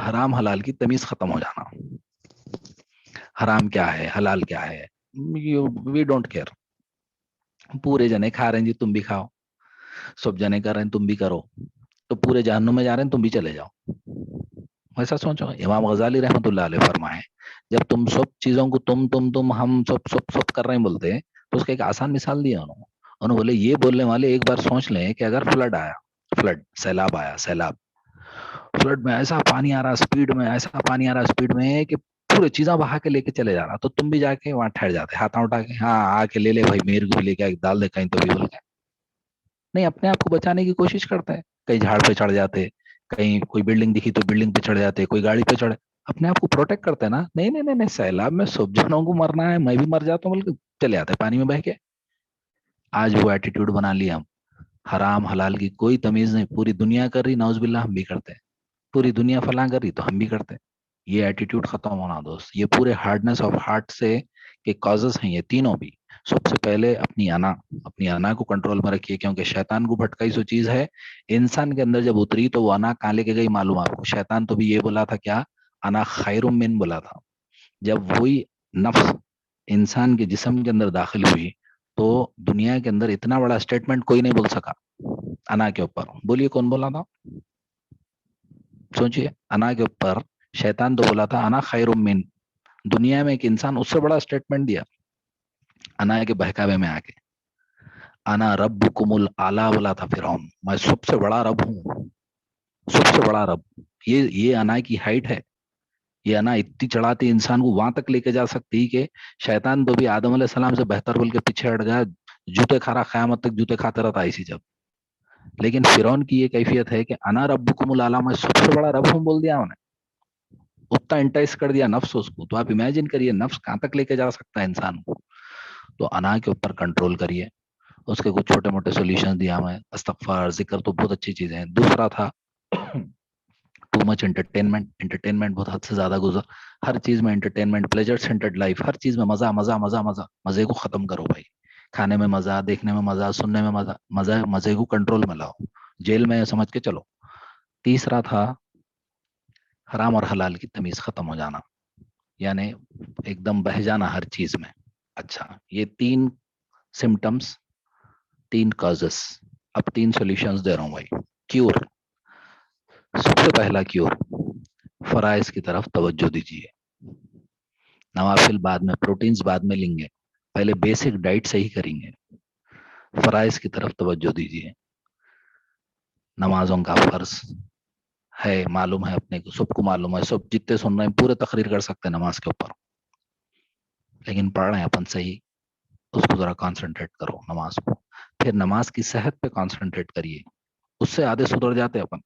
حرام حلال کی تمیز ختم ہو جانا. حرام کیا ہے, حلال کیا ہے, وی ڈونٹ کیئر. پورے جنے کھا رہے ہیں جی, تم بھی کھاؤ. سب جنے کر رہے ہیں, تم بھی کرو. تو پورے جہنم میں جا رہے ہیں, تم بھی چلے جاؤ. ایسا سوچو. امام غزالی رحمۃ اللہ علیہ فرمائے, جب تم سب چیزوں کو تم ہم سب کر رہے ہیں بولتے ہیں, تو اس کا ایک آسان مثال دیا انہوں بولے یہ بولنے والے ایک بار سوچ لیں کہ اگر فلڈ آیا, فلڈ سیلاب آیا, سیلاب, فلڈ میں ایسا پانی آ رہا اسپیڈ میں, ایسا پانی آ رہا اسپیڈ میں کہ پورے چیزاں بہا کے لے کے چلے جا رہا, تو تم بھی جا کے وہاں ٹھہر جاتے, ہاتھ اٹھا کے, ہاں آ کے لے لے بھائی, میرے کو بھی لے کے ڈال دے کہیں تو بھی بول کے. نہیں, اپنے آپ کو بچانے کی کوشش کرتے ہیں. کئی جھاڑ پہ چڑھ جاتے, کہیں کوئی بلڈنگ دکھی تو بلڈنگ پہ چڑھ جاتے, کوئی گاڑی پہ چڑھے, اپنے آپ کو پروٹیکٹ کرتے ہیں نا. نہیں نہیں نہیں نہیں, سیلاب میں سب جنوں کو مرنا ہے, میں بھی مر جاتا ہوں بلکہ چلے آتے پانی میں بہ کے. آج وہ ایٹیٹیوڈ بنا لیا ہم. حرام حلال کی کوئی تمیز نہیں, پوری دنیا کر رہی, نعوذ باللہ ہم بھی کرتے ہیں. پوری دنیا فلاں کر رہی تو ہم بھی کرتے ہیں. یہ ایٹیٹیوڈ ختم ہونا دوست. یہ پورے ہارڈنس آف ہارٹ سے کے کازز ہیں یہ تینوں بھی. سب سے پہلے اپنی انا کو کنٹرول میں رکھیے, کیونکہ شیطان کو بھٹکائی سو چیز ہے. انسان کے اندر جب اتری تو وہ انا کہاں لے کے گئی معلوم آپ کو. شیطان تو بھی یہ بولا تھا کیا, انا خیر من بولا تھا. جب وہی نفس انسان کے جسم کے اندر داخل ہوئی تو دنیا کے اندر اتنا بڑا اسٹیٹمنٹ کوئی نہیں بول سکا انا کے اوپر. بولیے کون بولا تھا, سوچئے. انا کے اوپر شیطان تو بولا تھا انا خیر من. دنیا میں ایک انسان اس سے بڑا اسٹیٹمنٹ دیا انا کے بہکاوے میں آ کے. انا ربکم الاعلی بولا تھا فرعون, میں سب سے بڑا رب ہوں, سب سے بڑا رب. یہ انا کی ہائٹ ہے. یہ انا اتنی چڑھاتی انسان کو وہاں تک لے کے جا سکتی کہ شیطان تو بھی آدم علیہ السلام سے بہتر بول کے پیچھے ہٹ گیا, جوتے کھا رہا, قیامت تک جوتے کھاتے رہتا اسی جب. لیکن فرعون کی یہ کیفیت ہے کہ انا ربکم الاعلی, میں سب سے بڑا رب ہوں بول دیا انہیں. اتنا انٹائس کر دیا نفس اس کو. تو آپ امیجن کریے نفس کہاں تک لے کے جا سکتا ہے انسان کو. تو انا کے اوپر کنٹرول کریے. اس کے کچھ چھوٹے موٹے سولوشن دیا ہمیں, استغفار, ذکر تو بہت اچھی چیزیں ہیں. دوسرا تھا ٹو مچ انٹرٹینمنٹ بہت حد سے زیادہ گزر. ہر چیز میں انٹرٹینمنٹ, پلیجر سینٹرڈ لائف, ہر چیز میں مزہ مزہ مزہ مزہ. مزے کو ختم کرو بھائی. کھانے میں مزہ, دیکھنے میں مزہ, سننے میں مزہ, مزے کو کنٹرول میں لاؤ. جیل میں سمجھ کے چلو. تیسرا تھا حرام اور حلال کی تمیز ختم ہو جانا, یعنی ایک دم بہ جانا ہر چیز میں. اچھا, یہ 3 سمٹمس, 3 کازز. اب 3 سولوشنز دے رہا ہوں بھائی. کیور, سب سے پہلا کیور, فرائض کی طرف توجہ دیجیے. نوافل بعد میں, پروٹینز بعد میں لیں گے, پہلے بیسک ڈائٹ صحیح کریں گے. فرائض کی طرف توجہ دیجیے. نمازوں کا فرض ہے, معلوم ہے اپنے کو, سب کو معلوم ہے, سب جتنے سن رہے ہیں پورے تقریر کر سکتے ہیں نماز کے اوپر. لیکن پڑھ رہے ہیں اپن صحیح, اس کو ذرا کانسنٹریٹ کرو نماز کو. پھر نماز کی صحت پہ کانسنٹریٹ کریے, اس سے آدھے سدھر جاتے اپن.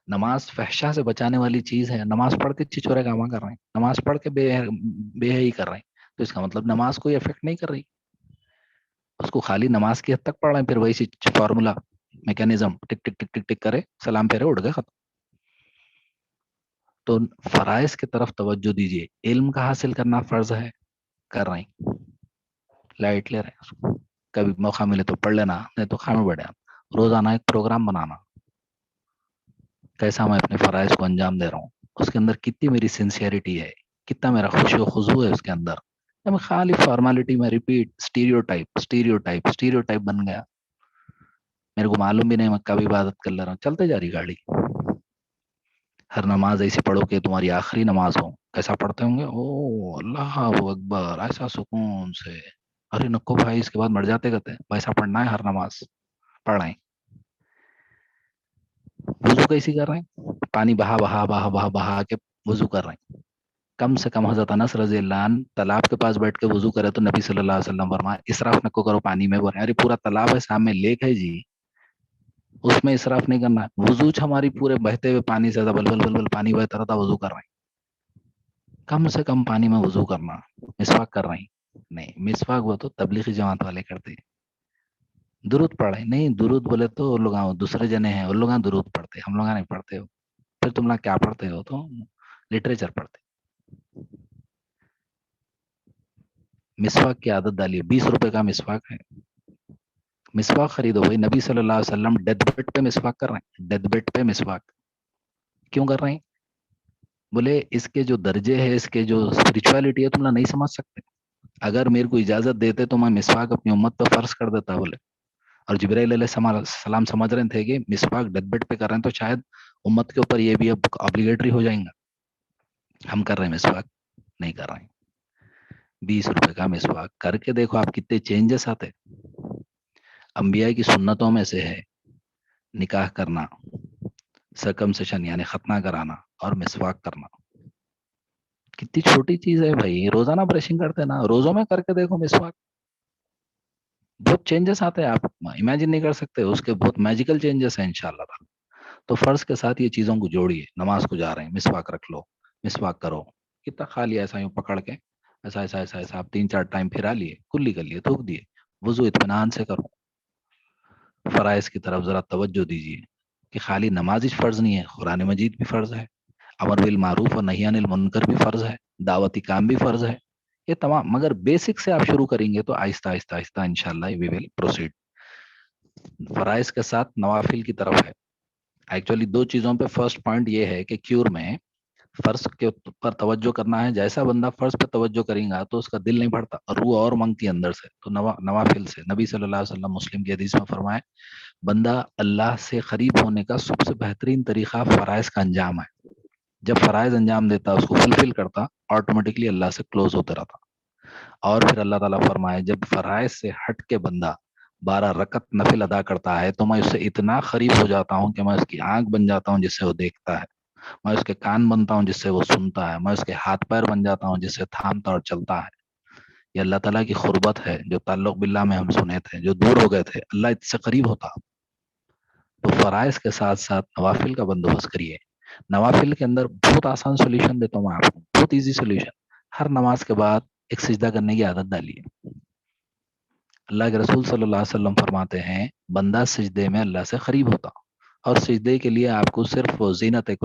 نماز فحشا سے بچانے والی چیز ہے. نماز پڑھ کے چھچورے کام کر رہے ہیں, نماز پڑھ کے بے حیائی کر رہے ہیں, تو اس کا مطلب نماز کوئی افیکٹ نہیں کر رہی. اس کو خالی نماز کی حد تک پڑھ رہے ہیں, پھر وہی فارمولا میکینزم ٹک ٹک ٹک ٹک ٹک کرے, سلام پھیرے, اڑ گئے, ختم. تو فرائض کی طرف توجہ دیجیے. علم کا حاصل کرنا فرض ہے, کر رہے ہیں, لائٹ لے رہے ہیں اس کو. کبھی موقع ملے تو پڑھ لینا, نہیں تو خامے بڑھے. روزانہ ایک پروگرام بنانا, کیسا میں اپنے فرائض کو انجام دے رہا ہوں, اس کے اندر کتنی میری سنسیئرٹی ہے, کتنا میرا خوشی و خضوع ہے اس کے اندر. میں خالی فارمیلٹی میں ریپیٹ, اسٹیریوٹائپ بن گیا. میرے کو معلوم بھی نہیں, میں کبھی عبادت کر لے رہا ہوں, چلتے جا رہی گاڑی. ہر نماز ایسی پڑھو کہ تمہاری آخری نماز ہو. کیسا پڑھتے ہوں گے, او اللہ اکبر, ایسا سکون سے. ارے نکو بھائی, اس کے بعد مر جاتے کہتے ہیں. ویسا پڑھنا ہے ہر نماز, پڑھ رہے ہیں. وضو کیسی کر رہے ہیں, پانی بہا بہا بہا بہا بہا کے وضو کر رہے ہیں. کم سے کم حضرت انس رضی اللہ عنہ تالاب کے پاس بیٹھ کے وضو کرے تو نبی صلی اللہ علیہ وسلم فرمایا اسراف نہ کرو پانی میں. بول ارے پورا تالاب ہے سامنے, لیک ہے جی, اس میں اسراف نہیں کرنا. وضو ہماری پورے بہتے ہوئے پانی سے بل بل بل بل پانی بہتا رہتا, وضو کر رہے ہیں. کم سے کم پانی میں وضو کرنا. مسواک کر رہے ہیں, نہیں مسواک وہ تو تبلیغی جماعت والے کرتے ہیں. درود پڑھے, نہیں درود بولے تو وہ لوگ دوسرے جنے ہیں, ان لوگ درود پڑھتے, ہم لوگ نہیں پڑھتے ہو. پھر تم لوگ کیا پڑھتے ہو, تو لٹریچر پڑھتے. مسواک کی عادت ڈالیے. 20 روپے کا مسواک ہے, مسواک خریدو بھائی. نبی صلی اللہ علیہ وسلم ڈیتھ بیڈ پہ مسواک کر رہے ہیں, ڈیتھ بیڈ پہ مسواک کیوں کر رہے ہیں؟ بولے اس کے جو درجے ہے, اس کے جو اسپرچوالٹی ہے, تم لوگ نہیں سمجھ سکتے. اگر میرے کو اجازت دیتے تو میں مسواک اپنی امت پہ فرض کر دیتا. بولے اور جبرائیل علیہ السلام سمجھ رہے تھے کہ مسواک ڈیتھ بیڈ پہ کر رہے ہیں تو شاید امت کے اوپر یہ بھی اب obligatory ہو جائیں گا. ہم کر رہے ہیں مسواک, نہیں کر رہے ہیں. 20 روپے کا مسواک کر کے دیکھو آپ کتنے چینجز آتے. انبیاء کی سنتوں میں سے ہے نکاح کرنا, سرکمسیشن یعنی ختنہ کرانا, اور مسواک کرنا. کتنی چھوٹی چیز ہے بھائی. روزانہ برشنگ کرتے نا, روزوں میں کر کے دیکھو مسواک, بہت چینجز آتے ہیں. آپ امیجن نہیں کر سکتے, اس کے بہت میجیکل چینجز ہیں انشاءاللہ تعالی. تو فرض کے ساتھ یہ چیزوں کو جوڑیے. نماز کو جا رہے ہیں, مسواک رکھ لو, مسواک کرو. کتنا خالی ایسا یوں پکڑ کے ایسا ایسا ایسا ایسا آپ 3-4 ٹائم پھرا لیے, کلی کر لیے, تھوک دیے. وضو اطمینان سے کرو. فرائض کی طرف ذرا توجہ دیجیے کہ خالی نماز ہی فرض نہیں ہے, قرآن مجید بھی فرض ہے, امر بالمعروف اور نہی عن المنکر بھی فرض ہے, دعوتی کام بھی فرض ہے. یہ تمام مگر بیسک سے آپ شروع کریں گے تو آہستہ آہستہ آہستہ انشاءاللہ وی ول پروسیڈ. فرائض کے ساتھ نوافل کی طرف ہے. ایکچولی 2 چیزوں پہ فرسٹ پوائنٹ یہ ہے کہ کیور میں فرض کے پر توجہ کرنا ہے. جیسا بندہ فرض پہ توجہ کریں گا تو اس کا دل نہیں بڑھتا, روح اور منگتی اندر سے. تو نوافل سے نبی صلی اللہ علیہ وسلم مسلم کی حدیث میں فرمائے بندہ اللہ سے قریب ہونے کا سب سے بہترین طریقہ فرائض کا انجام ہے. جب فرائض انجام دیتا, اس کو فلفل کرتا, آٹومیٹکلی اللہ سے کلوز ہوتا رہتا. اور پھر اللہ تعالیٰ فرمائے جب فرائض سے ہٹ کے بندہ 12 رکعت نفل ادا کرتا ہے تو میں اس سے اتنا قریب ہو جاتا ہوں کہ میں اس کی آنکھ بن جاتا ہوں جس سے وہ دیکھتا ہے, میں اس کے کان بنتا ہوں جس سے وہ سنتا ہے, میں اس کے ہاتھ پیر بن جاتا ہوں جس سے تھامتا اور چلتا ہے. یہ اللہ تعالیٰ کی قربت ہے. جو تعلق باللہ میں ہم سنے تھے, جو دور ہو گئے تھے, اللہ اس سے قریب ہوتا. تو فرائض کے ساتھ ساتھ نوافل کا بندوبست کریے. نوافل کے اندر بہت آسان سولوشن دیتا ہوں میں آپ کو, بہت ایزی سولوشن. ہر نماز کے بعد ایک سجدہ کرنے کی عادت ڈالیے. اللہ کے رسول صلی اللہ علیہ وسلم فرماتے ہیں بندہ سجدے میں اللہ سے قریب ہوتا, اور سجدے کے لیے آپ کو صرف زینت ایک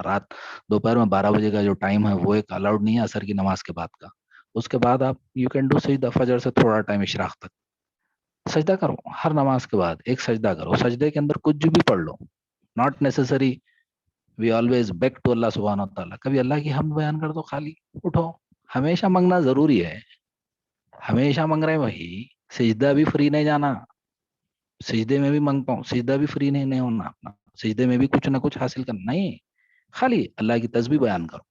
رات دوپہر میں 12 بجے کا جو ٹائم ہے وہ ایک الاؤڈ نہیں ہے عصر کی نماز کے بعد کا. اس کے بعد آپ یو کین ڈو سجدہ فجر سے تھوڑا ٹائم اشراق تک. سجدہ کرو ہر نماز کے بعد, ایک سجدہ کرو. سجدے کے اندر کچھ بھی پڑھ لو, not necessary we always back to Allah سبحانہ و تعالیٰ. کبھی اللہ کی حمد بیان کر دو, خالی اٹھو. ہمیشہ منگنا ضروری ہے, ہمیشہ منگ رہے ہیں وہی. سجدہ بھی فری نہیں جانا, سجدے میں بھی مانگتا ہوں, سجدہ بھی فری نہیں ہونا اپنا, سجدے میں بھی کچھ نہ کچھ حاصل کرنا نہیں. خالی اللہ کی تسبیح بیان کرو,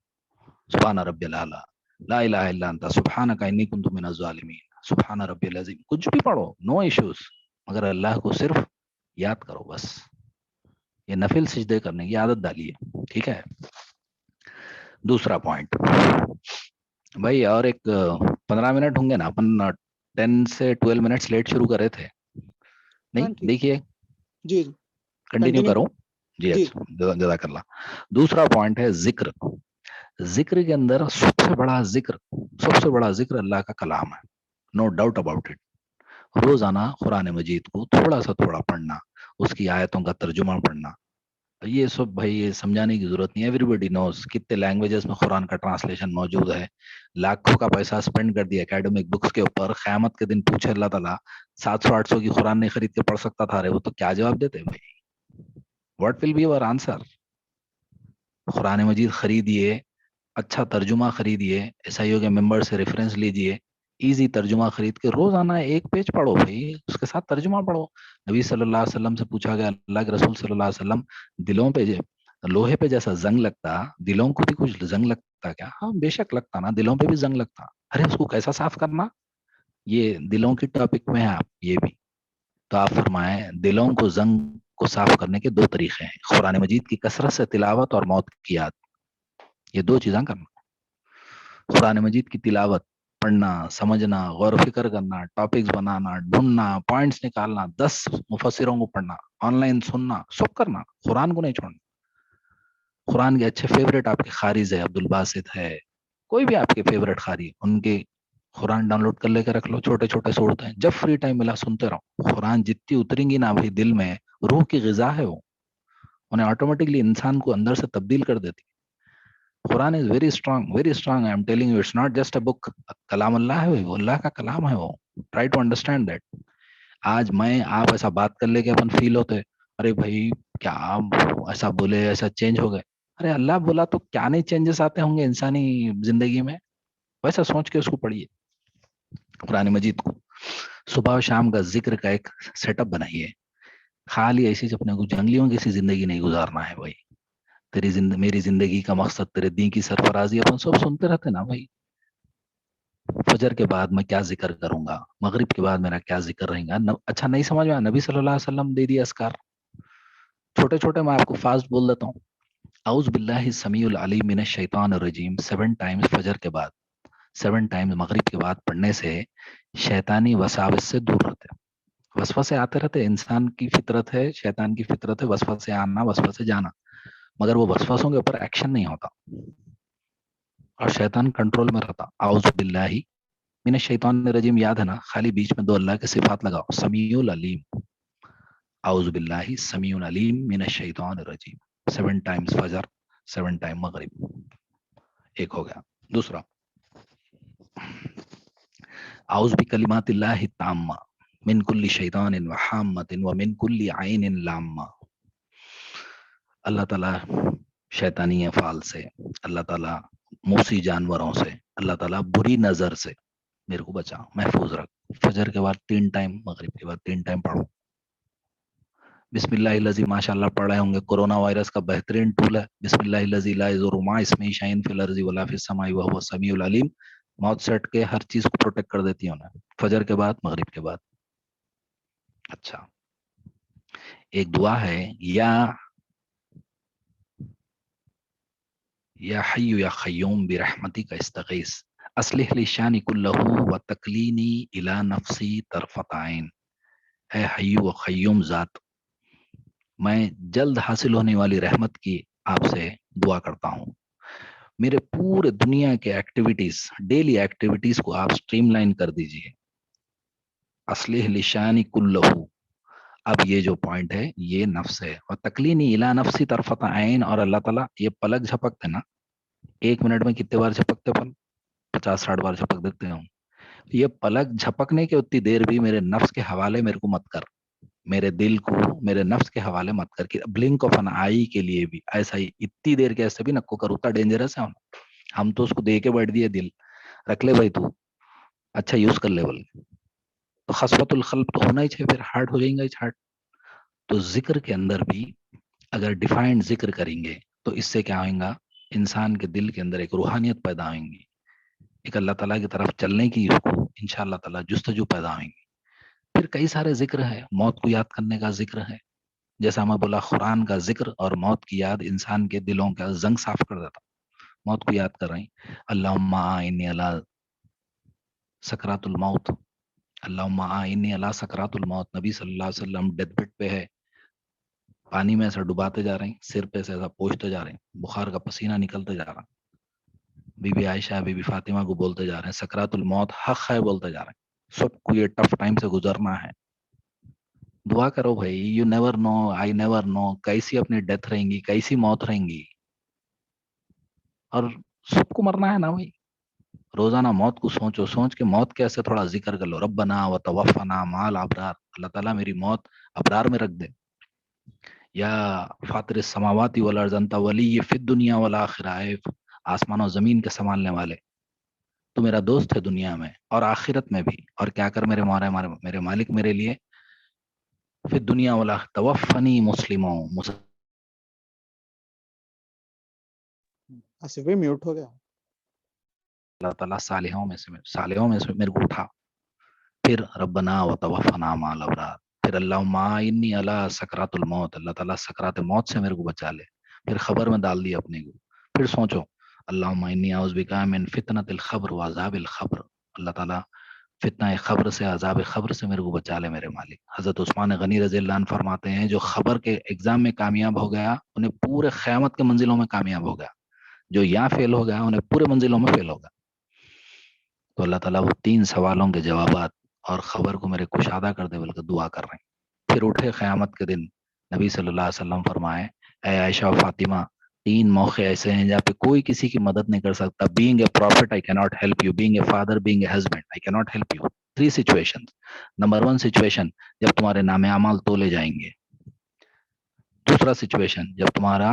سبحان ربی الاعلیٰ, لا الہ الا انت سبحانک انی کنت من الظالمین, سبحان ربی العظیم. کچھ بھی پڑھو, نو ایشوز, مگر اللہ کو صرف یاد کرو بس. یہ نفل سجدے کرنے کی عادت ڈالیے, ٹھیک ہے. دوسرا پوائنٹ بھائی, اور ایک 15 منٹ ہوں گے نا, اپن 10 سے 12 منٹس لیٹ شروع کرے تھے. نہیں دیکھیے, جی کنٹینیو کروں جی. اچھا, جزاک اللہ. دوسرا پوائنٹ ہے ذکر. ذکر کے اندر سب سے بڑا ذکر اللہ کا کلام ہے, نو ڈاؤٹ اباؤٹ اٹ. روزانہ قرآن مجید کو تھوڑا سا تھوڑا پڑھنا, اس کی آیتوں کا ترجمہ پڑھنا. یہ سب بھائی یہ سمجھانے کی ضرورت نہیں ہے, ایوریبڈی نوز کتنے لینگویجز میں قرآن کا ٹرانسلیشن موجود ہے. لاکھوں کا پیسہ اسپینڈ کر دیا اکیڈمک بکس کے اوپر. قیامت کے دن پوچھے اللہ تعالیٰ 700-800 کی قرآن نہیں خرید کے پڑھ سکتا تھا, وہ تو کیا جواب دیتے بھائی؟ What will be your answer? Quran Majeed خریدیے, اچھا ترجمہ خریدیے, عیسائیوں کے ممبر سے ریفرنس لیجئے, ایزی ترجمہ خرید کے روزانہ ایک پیج پڑھو بھائی, اس کے ساتھ ترجمہ پڑھو. نبی صلی اللہ علیہ وسلم سے پوچھا گیا, اللہ کے رسول صلی اللہ علیہ وسلم دلوں پہ لوہے پہ جیسا زنگ لگتا, دلوں کو بھی کچھ زنگ لگتا کیا؟ ہاں بے شک لگتا نا, دلوں پہ بھی زنگ لگتا. ارے اس کو کیسا صاف کرنا؟ یہ دلوں کی ٹاپک میں ہے آپ, یہ بھی تو آپ فرمائیں دلوں کو زنگ کو صاف کرنے کے 2 طریقے ہیں, قرآن مجید کی کثرت سے تلاوت اور موت کی یاد. یہ 2 چیزیں کرنا. قرآن مجید کی تلاوت, پڑھنا, سمجھنا, غور و فکر کرنا, ٹاپکس بنانا, ڈھونڈنا, پوائنٹس نکالنا, 10 مفسروں کو پڑھنا, آن لائن سننا, سب کرنا, قرآن کو نہیں چھوڑنا. قرآن کے اچھے فیوریٹ آپ کے خارج ہے, عبد الباسط ہے, کوئی بھی آپ کے فیوریٹ قاری, ان کے قرآن ڈاؤن لوڈ کر لے کے رکھ لو, چھوٹے چھوٹے صورتیں ہیں, جب فری ٹائم ملا سنتے رہو. قرآن جتنی اتریں گی نا بھائی دل میں, روح کی غذا ہے وہ, انہیں آٹومیٹکلی انسان کو اندر سے تبدیل کر دیتی. Quran is very strong, I am telling you, it's not just a book. کلام اللہ ہے وہ, اللہ کا کلام ہے وہ. Try to understand that. آج میں آپ ایسا بات کر لے کے اپن فیل ہوتے, ارے بھائی کیا آپ ایسا بولے, ایسا چینج ہو گئے. ارے اللہ بولا تو کیا نہیں چینجز آتے ہوں گے انسانی زندگی میں. ویسا سوچ کے اس کو پڑھیے قرآن مجید کو. صبح و شام کا ذکر کا ایک سیٹ اپ بنائیے. خالی ایسی اپنے کو جنگلیوں کی سی زندگی نہیں گزارنا ہے بھائی. میری زندگی کا مقصد تیرے دین کی سرفرازی اپن سب سنتے رہتے نا بھائی. فجر کے بعد میں کیا ذکر کروں گا, مغرب کے بعد میرا کیا ذکر رہے گا. اچھا نہیں سمجھ میں, نبی صلی اللہ علیہ وسلم دے دیا اسکار چھوٹے چھوٹے. میں آپ کو فاسٹ بول دیتا ہوں. اعوذ باللہ السمیع العلیم من الشیطان الرجیم 7 ٹائمز فجر کے بعد, 7 ٹائمز مغرب کے بعد پڑھنے سے شیطانی وساوس سے دور رہتے. وسوسے آتے رہتے, انسان کی فطرت ہے, شیطان کی فطرت ہے وسوسے آنا وسوسے جانا, مگر وہ وسوسوں کے اوپر ایکشن نہیں ہوتا اور شیطان کنٹرول میں رہتا. اعوذ باللہ من الشیطان الرجیم یاد ہے نا, خالی بیچ میں 2 اللہ کے صفات لگاؤ, سمیع العلیم. اعوذ باللہ سمیع العلیم من الشیطان الرجیم 7 ٹائمز فجر, 7 ٹائم مغرب. ایک ہو گیا. دوسرا, اعوذ بکلمات اللہ التامہ من کل شیطان وحامۃ ومن کل عین لامہ. اللہ تعالیٰ شیطانی افعال سے, اللہ تعالیٰ موسی جانوروں سے, اللہ تعالیٰ بری نظر سے میرے کو بچا, محفوظ رکھ. فجر کے بعد 3 ٹائم, مغرب کے بعد 3 ٹائم پڑھو. بسم اللہ الذی, ماشاء اللہ پڑھ رہے ہوں گے, کورونا وائرس کا بہترین ٹول ہے. بسم اللہ الذی لا یضر مع اسمہ شیء فی الارض ولا فی السماء وهو السمیع العلیم. موت سے ہٹ کے ہر چیز کو پروٹیکٹ کر دیتی ہے انہیں, فجر کے بعد مغرب کے بعد. اچھا, ایک دعا ہے, یا حی یا قیوم برحمتک استغیث اصلح لی شانی کلہ وتکلینی الی نفسی طرفۃ عین. اے حی و قیوم ذات, میں جلد حاصل ہونے والی رحمت کی آپ سے دعا کرتا ہوں. میرے پورے دنیا کے ایکٹیویٹیز, ڈیلی ایکٹیویٹیز کو آپ سٹریم لائن کر دیجئے. اصلح لی شانی کلہ, اب یہ جو پوائنٹ ہے یہ نفس ہے. اور تکلینی الی نفسی طرفۃ عین, اور اللہ تعالیٰ یہ پلک جھپکتے نا, 1 منٹ میں کتنے بار جھپکتے پن, 50-60 بار جھپک دیتے ہوں. یہ پلک جھپکنے کے اتنی دیر بھی میرے نفس کے حوالے میرے کو مت کر, میرے دل کو میرے نفس کے حوالے مت کر. بلنک آف این آئی کے لیے بھی ایسا ہی, اتنی دیر کے ایسے بھی نکو کر, اتنا ڈینجرس ہے. ہم تو اس کو دے کے بیٹھ دیے, دل رکھ لے بھائی تو اچھا یوز کر لے بول. تو خصوت القلب تو ہونا ہی چاہیے, پھر ہارٹ ہو جائیں گا ہارٹ. تو ذکر کے اندر بھی اگر ڈیفائنڈ ذکر کریں گے تو اس سے کیا ہوئیں گا, انسان کے دل کے اندر ایک روحانیت پیدا ہوئیں گی, ایک اللہ تعالیٰ کی طرف چلنے کی اس کو انشاءاللہ تعالیٰ جستجو پیدا ہوئیں گی. پھر کئی سارے ذکر ہے, موت کو یاد کرنے کا ذکر ہے, جیسا میں بولا قرآن کا ذکر اور موت کی یاد انسان کے دلوں کا زنگ صاف کر دیتا. موت کو یاد کر رہی, اللہم اعنی علی سکرات الموت, اللہم اعنی علی سکرات الموت. نبی صلی اللہ علیہ وسلم ڈیتھ بیڈ پہ ہے, پانی میں ایسا ڈباتے جا رہے ہیں, سر پہ سے ایسا پوچھتے جا رہے ہیں, بخار کا پسینہ نکلتے جا رہا. بی بی عائشہ بی بی فاطمہ کو بولتے جا رہے ہیں سکرات الموت حق ہے, بولتے جا رہے ہیں. سب کو یہ ٹف ٹائم سے گزرنا ہے. دعا کرو بھائی, you never know, I never know, کیسی اپنی ڈیتھ رہیں گی, کیسی موت رہیں گی, اور سب کو مرنا ہے نا بھائی. روزانہ موت کو سوچو, سوچ کے موت کے ایسے تھوڑا ذکر کر لو, ربنا وتوفنا مع الابرار, اللہ تعالیٰ میری موت ابرار میں رکھ دے. یا فاطر السماوات والارض انت ولی فی الدنیا والآخرہ, آسمان و زمین کے سنبھالنے والے, تو میرا دوست ہے دنیا میں اور آخرت میں بھی, اور کیا کر میرے مالک میرے لیے فی الدنیا والآخرہ توفنی مسلموں. آصف بھائی میوٹ ہو گیا. اللہ تعالیٰ صالحوں میں سے میرے کو اٹھا. پھر ربنا وتوفنا مع الابرار. پھر اللہم اعنی علی سکرات الموت, اللہ تعالیٰ سکرات موت سے میرے کو بچا لے. پھر خبر میں ڈال دیا اپنے کو. پھر سوچو اللہم انی اعوذ بک من فتنۃ القبر وعذاب القبر, اللہ تعالیٰ فتنہ قبر سے, عذاب قبر سے میرے کو بچا لے میرے مالک. حضرت عثمان غنی رضی اللہ عنہ فرماتے ہیں جو خبر کے ایگزام میں کامیاب ہو گیا انہیں پورے قیامت کے منزلوں میں کامیاب ہو گیا, جو یہاں فیل ہو گیا انہیں پورے منزلوں میں فیل ہوگا. تو اللہ تعالیٰ وہ 3 سوالوں کے جوابات اور خبر کو میرے کشادہ کر دے بول کے دعا کر رہے ہیں. پھر اٹھے قیامت کے دن, نبی صلی اللہ علیہ وسلم فرمائے, اے عائشہ و فاطمہ, 3 موقع ایسے ہیں جہاں پہ کوئی کسی کی مدد نہیں کر سکتا. Being a profit I can't help you, being a father, being a husband I can't help you. 3 situation. Number 1 situation جب تمہارے نام اعمال تولے جائیں گے. دوسرا سچویشن جب تمہارا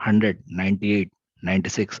100, 98, 96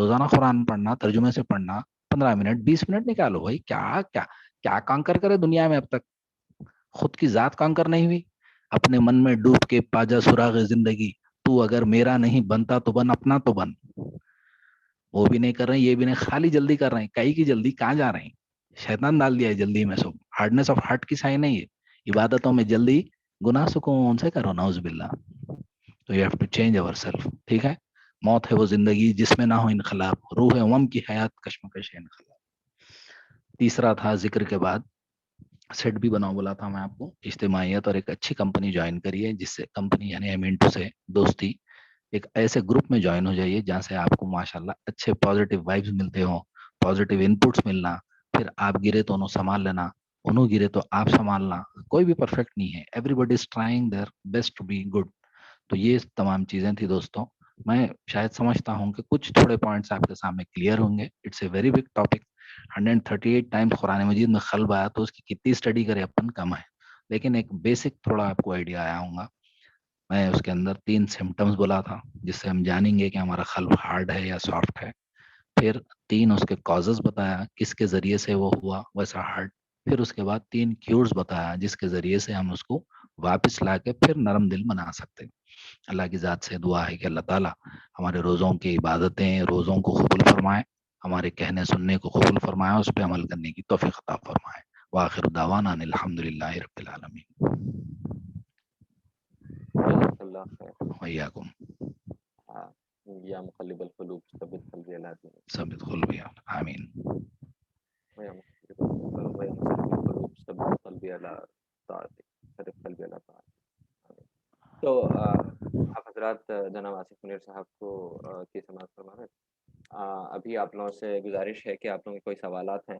روزانہ قرآن پڑھنا, ترجمے سے پڑھنا, 15 منٹ 20 منٹ نکالو بھائی. کیا کیا کیا کانکر کرے دنیا میں اب تک؟ خود کی ذات کانکر نہیں ہوئی. اپنے من میں ڈوب کے پاجا سراغ زندگی, تو اگر میرا نہیں بنتا تو بن اپنا تو بن. وہ بھی نہیں کر رہے ہیں, یہ بھی نہیں, خالی جلدی کر رہے ہیں. کئی کی جلدی, کہاں جا رہے ہیں؟ شیطان ڈال دیا ہے جلدی میں. سب ہارڈنس آف ہارٹ کی سائن نہیں ہے. عبادتوں میں جلدی, گناہ سکون سے کرو, نعوذ باللہ. تو you have to change our self. ٹھیک ہے. موت ہے وہ زندگی جس میں نہ ہو انقلاب, روح ہے غم کی حیات کشمکش ہے انقلاب. تیسرا تھا ذکر کے بعد سیٹ بھی بناؤ, بولا تھا میں آپ کو, اجتماعیت, اور ایک اچھی کمپنی جوائن کریے, جس سے کمپنی یعنی امینٹو سے دوستی, ایک ایسے گروپ میں جوائن ہو جائیے جہاں سے آپ کو ماشاءاللہ اچھے پازیٹیو وائبز ملتے ہوں, پازیٹیو انپٹس ملنا. پھر آپ گرے تو انہوں سنبھال لینا, انہوں گرے تو آپ سنبھالنا. کوئی بھی پرفیکٹ نہیں ہے, everybody is trying their best to be good. تو یہ تمام چیزیں تھی دوستوں. میں شاید سمجھتا ہوں کہ کچھ تھوڑے پوائنٹس آپ کے سامنے کلیئر ہوں گے. It's a very big topic. 138 times Quran Majeed میں خلب آیا, تو اس کی کتنی اسٹڈی کرے اپن کم ہے. لیکن ایک بیسک تھوڑا آپ کو آئیڈیا آیا ہوں گا. میں اس کے اندر 3 سمٹمز بولا تھا جس سے ہم جانیں گے کہ ہمارا قلب ہارڈ ہے یا سافٹ ہے. پھر 3 اس کے کازز بتایا, کس کے ذریعے سے وہ ہوا ویسا ہارڈ. پھر اس کے بعد 3 کیورز بتایا جس کے ذریعے سے ہم اس کو واپس لا کے پھر نرم دل بنا سکتے. اللہ کی ذات سے دعا ہے کہ اللہ تعالیٰ ہمارے روزوں کی عبادتیں, روزوں کو قبول فرمائے, ہمارے کہنے سننے کو قبول فرمائے, اس پہ عمل کرنے کی توفیق عطا فرمائے. وآخر دعوانا ان الحمدللہ رب العالمین. جزاک اللہ خیر. وإياكم. ہاں, یا مقلب القلوب ثبت قلبی علی دینک. ثبت قلبي. آمين. ویا مصرف القلوب ثبت قلبی علی طاعتک, صرف قلبی علی طاعتک. تو آپ حضرات جناب آصف منیر صاحب کو کی سماعت فرما رہے ہیں. ابھی آپ لوگوں سے گزارش ہے کہ آپ لوگوں کے کوئی سوالات ہیں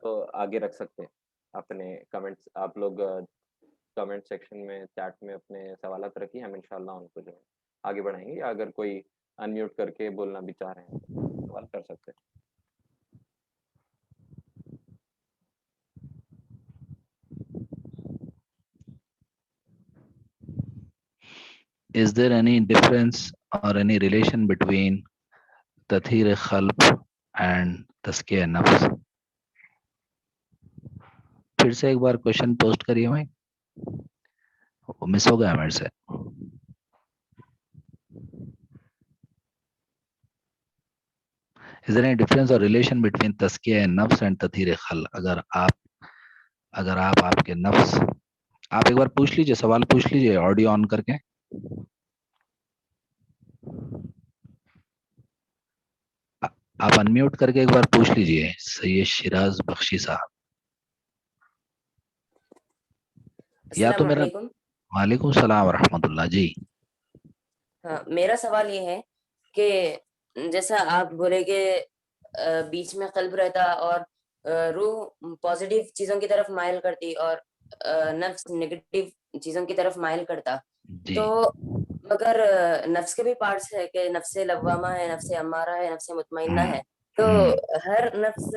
تو آگے رکھ سکتے ہیں اپنے کمنٹس. آپ لوگ کمنٹ سیکشن میں, چیٹ میں اپنے سوالات رکھیے, ہم انشاءاللہ ان کو جو ہے آگے بڑھائیں گے. یا اگر کوئی ان میوٹ کر کے بولنا بھی چاہ رہے ہیں تو سوال کر سکتے ہیں. Is there any difference or any relation between تطہیر قلب and تزکیہ نفس؟ پھر سے ایک بار کوشچن پوسٹ کریے بھائی, وہ مس ہو گیا میرے سے. Is there any difference or relation between تزکیہ نفس and تطہیر قلب؟ اگر آپ کے نفس, آپ ایک بار پوچھ لیجئے, سوال پوچھ لیجئے آڈیو آن کر کے. آپ انمیوٹ کر کے ایک بار پوچھ لیجئے سید شیراز بخشی صاحب. یا تو السلام میرا, علیکم. وعلیکم السلام ورحمۃ اللہ. جی ہاں, میرا سوال یہ ہے کہ جیسا آپ بولے کہ بیچ میں قلب رہتا اور روح پازیٹیو چیزوں کی طرف مائل کرتی اور نفس نیگیٹو چیزوں کی طرف مائل کرتا, جی تو مگر نفس کے بھی پارٹس ہے کہ نفس لوامہ ہے, نفس امارہ ہے, نفس مطمئنہ ہے. تو ہر نفس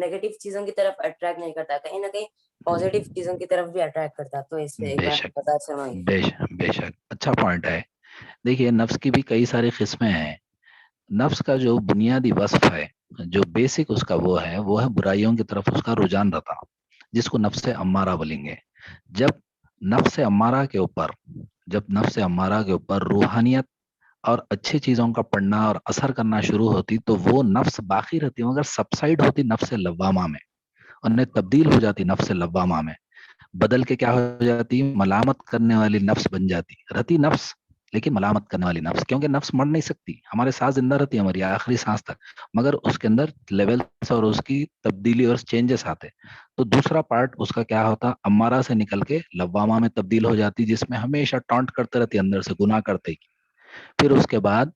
نیگیٹو چیزوں کی طرف اٹریکٹ نہیں کرتا, کہیں نہ کہیں پازیٹیو چیزوں کی طرف بھی اٹریکٹ کرتا. تو اس پہ ایک بے بار شک بتا فرمائیے. بے شک اچھا پوائنٹ ہے. دیکھیے نفس کی بھی کئی ساری قسمیں ہیں. نفس کا جو بنیادی وصف ہے, جو بیسک اس کا وہ ہے برائیوں کی طرف اس کا رجحان رہتا, جس کو نفس امارہ بولیں گے. جب نفس امارہ کے اوپر روحانیت اور اچھی چیزوں کا پڑھنا اور اثر کرنا شروع ہوتی, تو وہ نفس باقی رہتی, مگر سبسائڈ ہوتی نفس لوامہ میں, انہیں تبدیل ہو جاتی نفس لوامہ میں, بدل کے کیا ہو جاتی, ملامت کرنے والی نفس بن جاتی. رہتی نفس لیکن ملامت کرنے والی نفس, کیونکہ نفس مر نہیں سکتی, ہمارے ساتھ زندہ رہتی ہے ہماری آخری سانس تک, مگر اس کے اندر لیولز اور اس کی تبدیلی اور چینجز آتے. تو دوسرا پارٹ اس کا کیا ہوتا, امارہ سے نکل کے لوامہ میں تبدیل ہو جاتی, جس میں ہمیشہ ٹانٹ کرتے رہتی اندر سے, گناہ کرتے کی. پھر اس کے بعد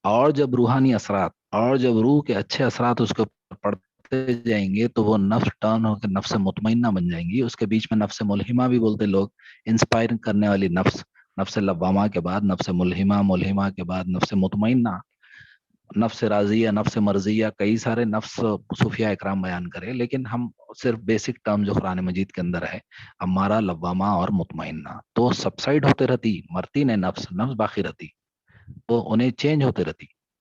اور جب روحانی اثرات اور جب روح کے اچھے اثرات اس کے اوپر پڑتے جائیں گے, تو وہ نفس ٹرن ہو کے نفس مطمئنہ بن جائیں گی. اس کے بیچ میں نفس ملہمہ بھی بولتے لوگ, انسپائر کرنے والی نفس. نفس لوامہ کے بعد نفس ملہمہ, ملہمہ کے بعد نفس مطمئنہ, نفس راضیہ, نفس مرضیہ, کئی سارے نفس صوفیاء اکرام بیان کرے, لیکن ہم صرف بیسک ٹرم جو قرآن مجید کے اندر ہے, امارہ, لوامہ اور مطمئنہ, تو سبسائڈ ہوتے رہتی, مرتی نہیں نفس باقی رہتی, تو انہیں چینج ہوتے رہتی.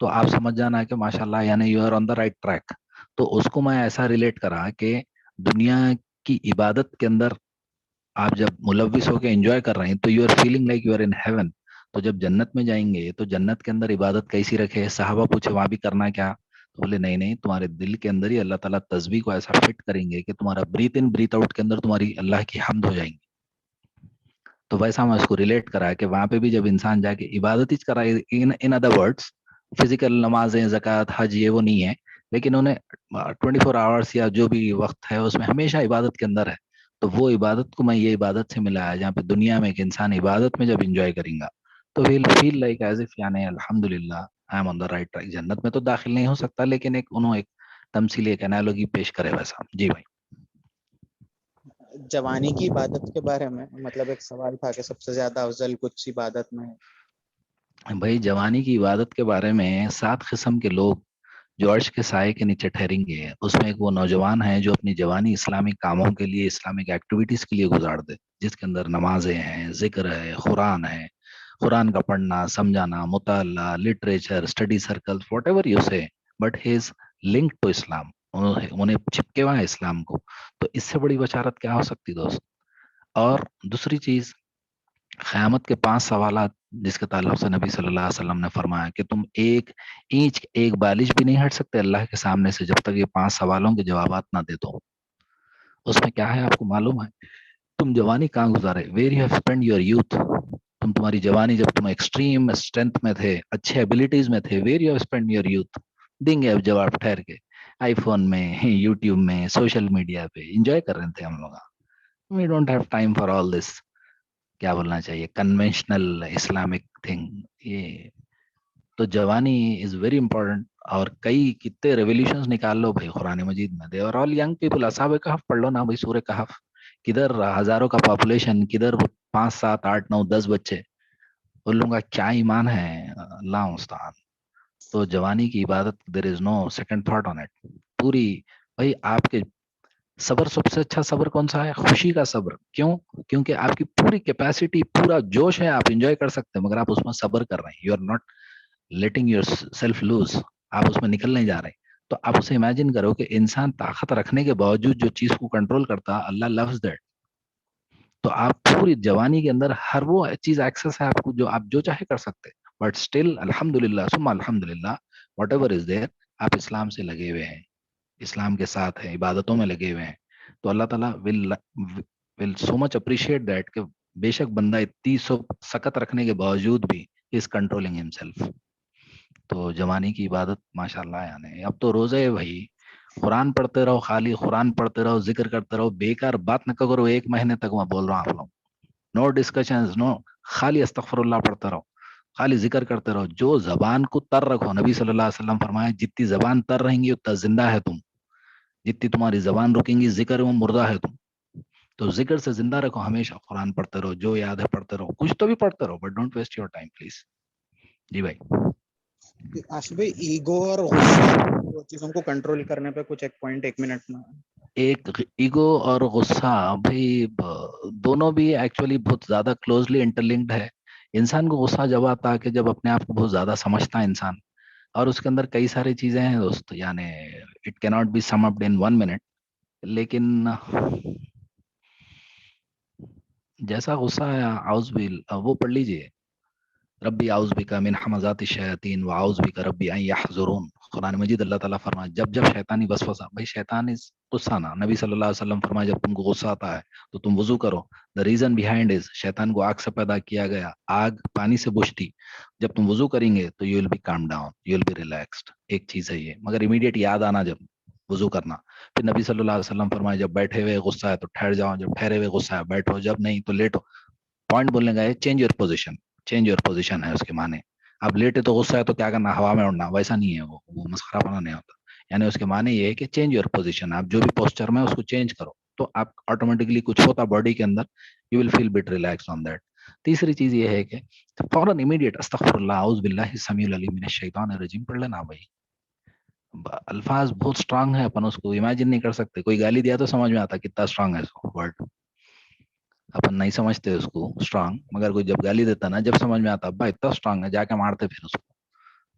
تو آپ سمجھ جانا ہے کہ ماشاءاللہ یعنی you are on the right track. تو اس کو میں ایسا ریلیٹ کرا کہ دنیا کی عبادت کے اندر آپ جب ملوث ہو کے انجوائے کر رہے ہیں تو you are feeling like you are in heaven. تو جب جنت میں جائیں گے تو جنت کے اندر عبادت کیسی رکھے؟ صحابہ پوچھے وہاں بھی کرنا کیا؟ تو بولے نہیں تمہارے دل کے اندر ہی اللہ تعالیٰ تسبیح کو ایسا فٹ کریں گے کہ تمہارا بریتھ ان بریتھ آؤٹ کے اندر تمہاری اللہ کی حمد ہو جائیں گی. تو ویسا میں اس کو ریلیٹ کرا کہ وہاں پہ بھی جب انسان جا کے عبادت ہی کرائے ان ادر ورڈس فزیکل نمازیں زکوٰۃ حج یہ وہ نہیں ہے لیکن انہیں 24 آورس یا جو بھی وقت ہے اس میں ہمیشہ عبادت کے اندر ہے. تو وہ عبادت کو میں یہ عبادت سے ملایا جہاں پہ دنیا میں ایک انسان عبادت میں جب انجوائے کریں گا تو فیل لائک ایز اف یعنی الحمدللہ I am on the right track. جنت میں تو داخل نہیں ہو سکتا لیکن ایک تمثیل ایک انالوگی پیش کرے ویسا. جی بھائی. جوانی کی عبادت کے بارے میں مطلب ایک سوال تھا کہ سب سے زیادہ افضل کچھ عبادت میں ہے. بھائی جوانی کی عبادت کے بارے میں 7 قسم کے لوگ جو عرش کے سائے کے نیچے ٹھہریں گے اس میں ایک وہ نوجوان ہے جو اپنی جوانی اسلامک کاموں کے لیے اسلامک ایکٹیویٹیز کے لیے گزار دے جس کے اندر نمازیں ہیں ذکر ہے قرآن ہے قرآن کا پڑھنا سمجھانا مطالعہ literature study circle whatever you say but he is link to Islam. انہیں چپکے ہوا ہے اسلام کو. تو اس سے بڑی بشارت کیا ہو سکتی دوست. اور دوسری چیز قیامت کے 5 سوالات جس کے تعلق سے نبی صلی اللہ علیہ وسلم نے فرمایا کہ تم ایک اینچ ایک بالش بھی نہیں ہٹ سکتے اللہ کے سامنے سے جب تک یہ 5 سوالوں کے جوابات نہ دے دو. اس میں کیا ہے آپ کو معلوم ہے؟ تم جوانی کہاں گزارے؟ Where you have spend your youth. تمہاری جوانی جب تم ایکسٹریم اسٹرینتھ میں تھے اچھے ایبلٹیز میں تھے where you have spend your youth. دیں گے اب جواب ٹھہر کے آئی فون میں یوٹیوب میں سوشل میڈیا پہ انجوائے کر رہے تھے ہم لوگ. We don't have time for all this کیا بولنا چاہیے کنونشنل اسلامک تھنگ. یہ تو جوانی از ویری امپورٹنٹ. اور کئی کتنے ریولیوشنز نکال لو بھائی قرآن مجید میں دے اور آل ینگ پیپل. اصحاب کہف پڑھ لو نا بھائی سورہ کہف. کدھر ہزاروں کا پاپولیشن کدھر 5 7 8 9 10 بچے ان لوگوں کا کیا ایمان ہے اللہ مستعان. تو جوانی کی عبادت دیر از نو سیکنڈ تھاٹ آن اٹ. پوری بھائی آپ کے صبر سب سے اچھا صبر کون سا ہے؟ خوشی کا صبر. کیوں؟ کیونکہ آپ کی پوری کیپیسٹی پورا جوش ہے آپ انجوائے کر سکتے ہیں مگر آپ اس میں صبر کر رہے ہیں. You are not letting yourself lose. آپ اس میں نکل نہیں جا رہے. تو آپ اسے امیجن کرو کہ انسان طاقت رکھنے کے باوجود جو چیز کو کنٹرول کرتا اللہ لوز دیٹ. تو آپ پوری جوانی کے اندر ہر وہ چیز ایکسس ہے آپ کو جو آپ جو چاہے کر سکتے بٹ اسٹل الحمدللہ ثم الحمدللہ واٹ ایور از دیر آپ اسلام سے لگے ہوئے ہیں اسلام کے ساتھ ہیں عبادتوں میں لگے ہوئے ہیں. تو اللہ تعالیٰ will so much appreciate that کہ بے شک بندہ اتنی سکت رکھنے کے باوجود بھی is controlling himself. تو جوانی کی عبادت ماشاءاللہ یعنی اب تو روزے بھائی قرآن پڑھتے رہو خالی قرآن پڑھتے رہو ذکر کرتے رہو بیکار بات نہ کرو. 1 مہینے تک میں بول رہا ہوں آپ لوگ نو ڈسکشنز نو خالی استغفر اللہ پڑھتے رہو خالی ذکر کرتے رہو. جو زبان کو تر رکھو نبی صلی اللہ علیہ وسلم فرمایا جتنی زبان تر رہیں گی اتنا زندہ ہے تم. جتنی تمہاری زبان رکیں گی ذکر میں مردہ ہے تم. تو ذکر سے زندہ رکھو ہمیشہ قرآن پڑھتے رہو جو یاد ہے پڑھتے رہو کچھ تو بھی پڑھتے رہو but don't waste your time please. جی بھائی. آصف بھائی ایگو اور غصہ چیزوں کو کنٹرول کرنے پہ کچھ ایک پوائنٹ 1 منٹ میں. ایک ایگو اور غصہ بھائی دونوں بھی ایکچولی بہت زیادہ کلوزلی انٹرلنکڈ ہے. انسان کو غصہ جب آتا ہے کہ جب اپنے آپ کو بہت زیادہ سمجھتا ہے انسان اور اس کے اندر کئی ساری چیزیں ہیں دوست یعنی it can not be summed up in 1 minute. لیکن جیسا غصہ ہے اعوذ باللہ وہ پڑھ لیجئے ربی اعوذ بک من حمزات الشیاطین واعوذ بک ربی ان یحضرون. قرآن مجید اللہ تعالیٰ فرمایا جب شیطانی وسوسہ بھائی شیطان غصہ نہ نبی صلی اللہ علیہ وسلم فرمایا جب تم کو غصہ آتا ہے تو تم وضو کرو. دا ریزن بیہائنڈ از شیطان کو آگ سے پیدا کیا گیا آگ پانی سے بجھتی. جب تم وضو کریں گے تو you will be calm down you will be relaxed. ایک چیز ہے یہ مگر امیڈیٹ یاد آنا جب وضو کرنا. پھر نبی صلی اللہ علیہ وسلم فرمایا جب بیٹھے ہوئے غصہ ہے تو ٹھہر جاؤ جب ٹھہرے ہوئے غصہ ہے بیٹھو جب نہیں تو لیٹو. پوائنٹ بولنے کا ہے change your position. Change your position ہے اس کے معنی. اب لیٹے تو غصہ ہے تو کیا کرنا ہوا میں اڑنا ویسا نہیں ہے وہ مسخرہ پنا نہیں ہوتا. یعنی اس کے معنی یہ ہے کہ چینج یور پوزیشن. آپ جو بھی پوسچر میں اس کو چینج کرو تو آپ آٹومیٹکلی کچھ ہوتا باڈی کے اندر you will feel but relax on that. تیسری چیز یہ ہے کہ فوراً امیڈیٹ استغفر اللہ اعوذ باللہ السمیع العلیم من الشیطان الرجیم پڑھ لینا بھائی. الفاظ بہت اسٹرانگ ہے اپن اس کو امیجن نہیں کر سکتے. کوئی گالی دیا تو سمجھ میں آتا کتنا اسٹرانگ ہے اس کو ورڈ. اپن نہیں سمجھتے اس کو اسٹرانگ مگر کوئی جب گالی دیتا نا جب سمجھ میں آتا ابا اتنا اسٹرانگ ہے جا کے مارتے پھر اس کو.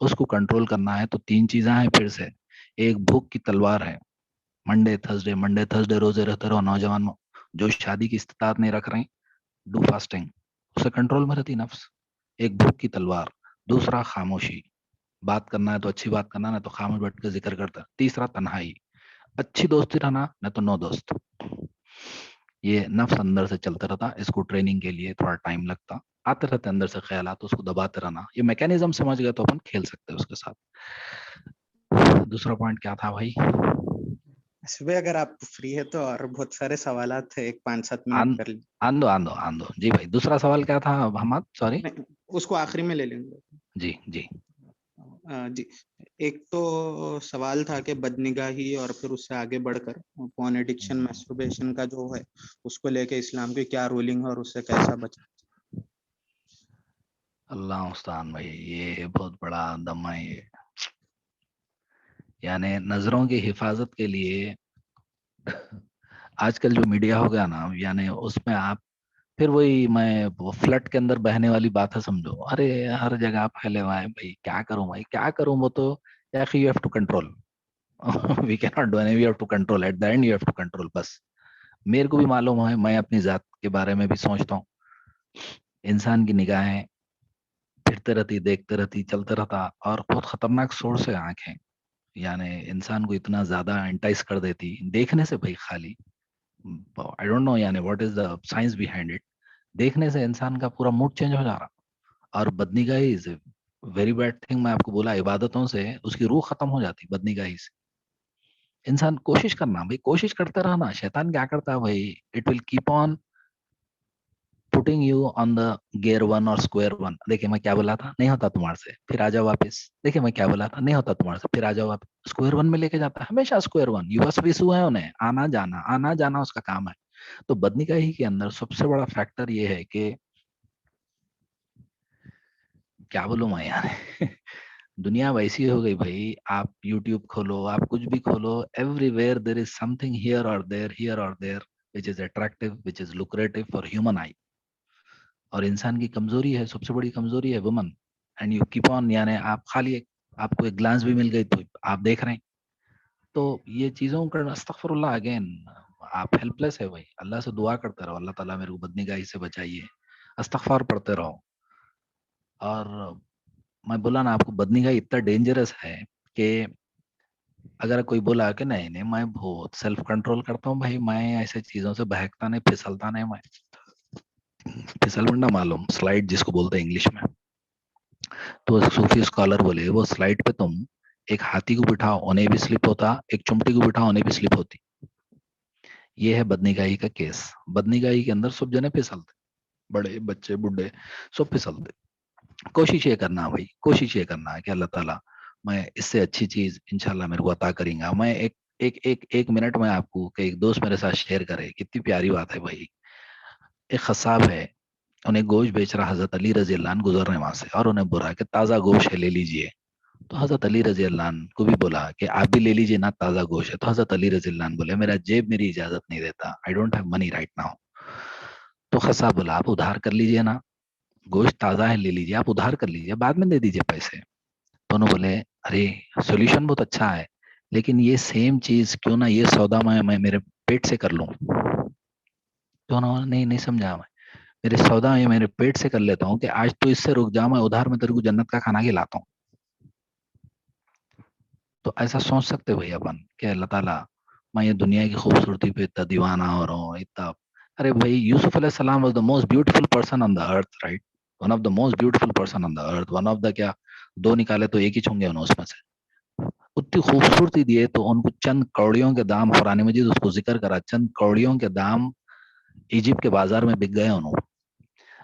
اس کو کنٹرول کرنا ہے تو 3 چیزیں ہیں پھر سے. ایک بھوک کی تلوار ہے, منڈے تھرسڈے روزے رہتے رہو. نوجوان جو شادی کی استطاعت نہیں رکھ رہے ہیں, ڈو فاسٹنگ, اس سے کنٹرول میں رہتی نفس. ایک بھوک کی تلوار. دوسرا خاموشی, بات کرنا ہے تو اچھی بات کرنا, نہ تو خاموش بیٹھ کے ذکر کرتا. تیسرا تنہائی, اچھی دوستی رہنا نہ تو نو دوست. یہ نفس اندر سے چلتا رہتا. اس کو ٹریننگ کے لیے تھوڑا ٹائم لگتا, آتے رہتے اندر سے خیالات, اس کو دباتے رہنا. یہ میکینزم سمجھ گئے تو اپن کھیل سکتے ہیں اس کے ساتھ. دوسرا پوائنٹ کیا تھا بھائی؟ صبح اگر آپ فری ہے تو اور بہت سارے سوالات تھے, ایک 5-7 منٹ کر لیں. آندو جی بھائی. دوسرا سوال کیا تھا حماد؟ سوری, اس کو آخری میں لے لیں گے. جی جی جی, ایک تو سوال تھا کہ بدنگاہی اور پھر اس سے آگے بڑھ کر پورن ایڈکشن میسٹربیشن کا جو ہے اس کو لے کے اسلام کی کیا رولنگ ہے اور اس سے کیسا بچا. اللہ مستعان بھائی, یہ بہت بڑا دم ہے یہ. یعنی نظروں کی حفاظت کے لیے آج کل جو میڈیا ہو گیا نا, یعنی اس میں آپ پھر وہی میں فلڈ کے اندر بہنے والی بات ہے سمجھو. ارے ہر جگہ پھیلے ہوا ہے بھائی, کیا کروں بھائی کیا کروں. وہ تو یا you have to control, we can not do any, you have to control. At the end you have to control. بس میرے کو بھی معلوم ہے, میں اپنی ذات کے بارے میں بھی سوچتا ہوں. انسان کی نگاہیں پھرتے رہتی, دیکھتے رہتی, چلتے رہتا, اور بہت خطرناک سورس ہے آنکھیں. یعنی انسان کو اتنا زیادہ انٹائز کر دیتی دیکھنے سے بھائی. خالی I don't know یعنی what is the science behind it. دیکھنے سے انسان کا پورا موڈ چینج ہو جا رہا. اور بدنگاہی is a very bad thing. میں آپ کو بولا عبادتوں سے اس کی روح ختم ہو جاتی بدنگاہی سے. انسان کوشش کرنا بھائی, کوشش کرتے رہنا. شیطان کیا کرتا ہے بھائی, it will keep on putting you on the gear 1 اور square 1. دیکھیں میں کیا بولا تھا, نہیں ہوتا تمہارے سے, پھر آ جاؤ واپس. دیکھیں میں کیا بولا تھا, نہیں ہوتا تمہارے سے, پھر آ جاؤ واپس. اسکوئر 1 میں لے کے جاتا ہے ہمیشہ. اسکوئر 1 یو بس ویسو ہے انہیں, آنا جانا اس کا کام ہے. تو بدنگاہی کے اندر سب سے بڑا فیکٹر یہ ہے کہ کیا بولوں میں یار, دنیا ویسی ہو گئی بھائی. آپ یوٹیوب کھولو, آپ کچھ بھی کھولو, every where there is some thing here اور دیر which is attractive, which is lucrative for human eye. اور انسان کی کمزوری ہے, سب سے بڑی کمزوری ہے woman. And you keep on, یعنی آپ خالی آپ کو ایک گلانس بھی مل گئی تو آپ دیکھ رہے ہیں. تو یہ چیزوں کا استغفر اللہ, اگین آپ ہیلپ لیس ہے بھائی. اللہ سے دعا کرتے رہو, اللہ تعالیٰ میرے کو بدنگاہی سے بچائیے. استغفار پڑھتے رہو. اور میں بولا نا آپ کو, بدنگاہی اتنا ڈینجرس ہے کہ اگر کوئی بولا کہ نہیں میں بہت سیلف کنٹرول کرتا ہوں بھائی, میں ایسے چیزوں سے بہکتا نہیں, پھسلتا نہیں. میں پھسل پڑنا معلوم, سلائڈ جس کو بولتے ہیں انگلش میں. تو صوفی اسکالر بولے وہ سلائڈ پہ تم ایک ہاتھی کو بٹھاؤ انہیں بھی سلپ ہوتا, ایک چمٹی کو بٹھاؤ انہیں بھی سلپ ہوتی. یہ ہے بدنگاہی کا کیس. بدنگاہی کے اندر سب جنے پھسلتے, بڑے بچے بڈھے سب پھسلتے. کوشش یہ کرنا بھائی, کوشش یہ کرنا کہ اللہ تعالیٰ میں اس سے اچھی چیز انشاءاللہ میرے کو عطا کریں گا. میں ایک منٹ میں آپ کو کہ ایک دوست میرے ساتھ شیئر کرے, کتنی پیاری بات ہے بھائی. ایک قصاب ہے, انہیں گوشت بیچ رہا حضرت علی رضی اللہ عنہ گزر رہے وہاں سے, اور انہیں بولا کہ تازہ گوشت ہے لے لیجئے. تو حضرت علی رضی اللہ عنہ کو بھی بولا کہ آپ بھی لے لیجئے نا, تازہ گوشت ہے. تو حضرت علی رضی اللہ عنہ بولے میرا جیب میری اجازت نہیں دیتا, I don't have money right now. تو قصاب بولا آپ ادھار کر لیجئے نا, گوشت تازہ ہے لے لیجئے, آپ ادھار کر لیجئے, بعد میں دے دیجئے پیسے. تو انہوں بولے ارے سولوشن بہت اچھا ہے, لیکن یہ سیم چیز کیوں نہ یہ سودا میں میرے پیٹ سے کر لوں. تو انہوں نے نہیں سمجھا, میرے سودا میں میرے پیٹ سے کر لیتا ہوں کہ آج تو اس سے رک جا, میں ادھار میں تیرے کو جنت کا کھانا کھلاتا ہوں. تو ایسا سوچ سکتے بھائی اپن کہ اللہ تعالیٰ میں یہ دنیا کی خوبصورتی پہ اتنا دیوانہ ہو رہا ہوں اتنا. ارے بھائی یوسف علیہ السلام was the most beautiful person on the earth, right? One of the most beautiful person on the earth. One of the کیا, 2 نکالے تو ایک ہی چھوں گے انہوں اس میں سے. اتنی خوبصورتی دیے تو ان کو چند کوڑیوں کے دام, قرآن مجید اس کو ذکر کرا, چند کوڑیوں کے دام ایجپٹ کے بازار میں بک گئے انہوں.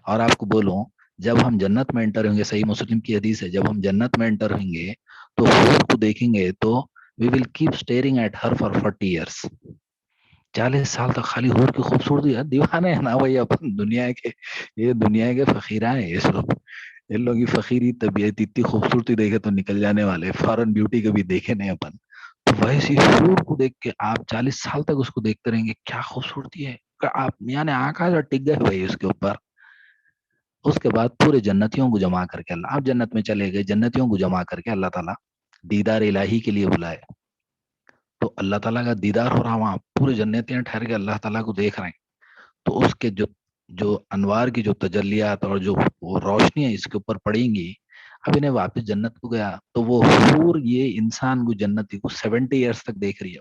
اور آپ کو بولوں جب ہم جنت میں انٹر ہوں گے, صحیح مسلم کی حدیث ہے, جب ہم جنت میں انٹر ہوں گے تو حور کو دیکھیں گے تو we will keep staring at her for 40 years. 40 سال تک خالی حور کی خوبصورتی ہے. دیوانے ہیں نا بھائی اپن دنیا کے, یہ دنیا کے فقیرہ ہیں یہ سب. ان لوگوں کی فقیری طبیعت اتنی خوبصورتی دیکھے تو نکل جانے والے, فارن بیوٹی کبھی دیکھے نہیں اپن. تو ویسی حور کو دیکھ کے آپ 40 سال تک اس کو دیکھتے رہیں گے, کیا خوبصورتی ہے. آپ یعنی آنکھ ٹک گئے بھائی اس کے اوپر. اس کے بعد پورے جنتیوں کو جمع کر کے اللہ، آپ جنت میں چلے گئے، جنتیوں کو جمع کر کے اللہ تعالیٰ دیدار الہی کے لیے بلائے، تو اللہ تعالیٰ کا دیدار ہو رہا وہاں، پورے جنتیاں ٹھہر کے اللہ تعالیٰ کو دیکھ رہے ہیں، تو اس کے جو انوار کی جو تجلیات اور جو وہ روشنیاں اس کے اوپر پڑیں گی، اب انہیں واپس جنت کو گیا تو وہ حور یہ انسان کو جنتی کو 70 ایئرس تک دیکھ رہی ہے.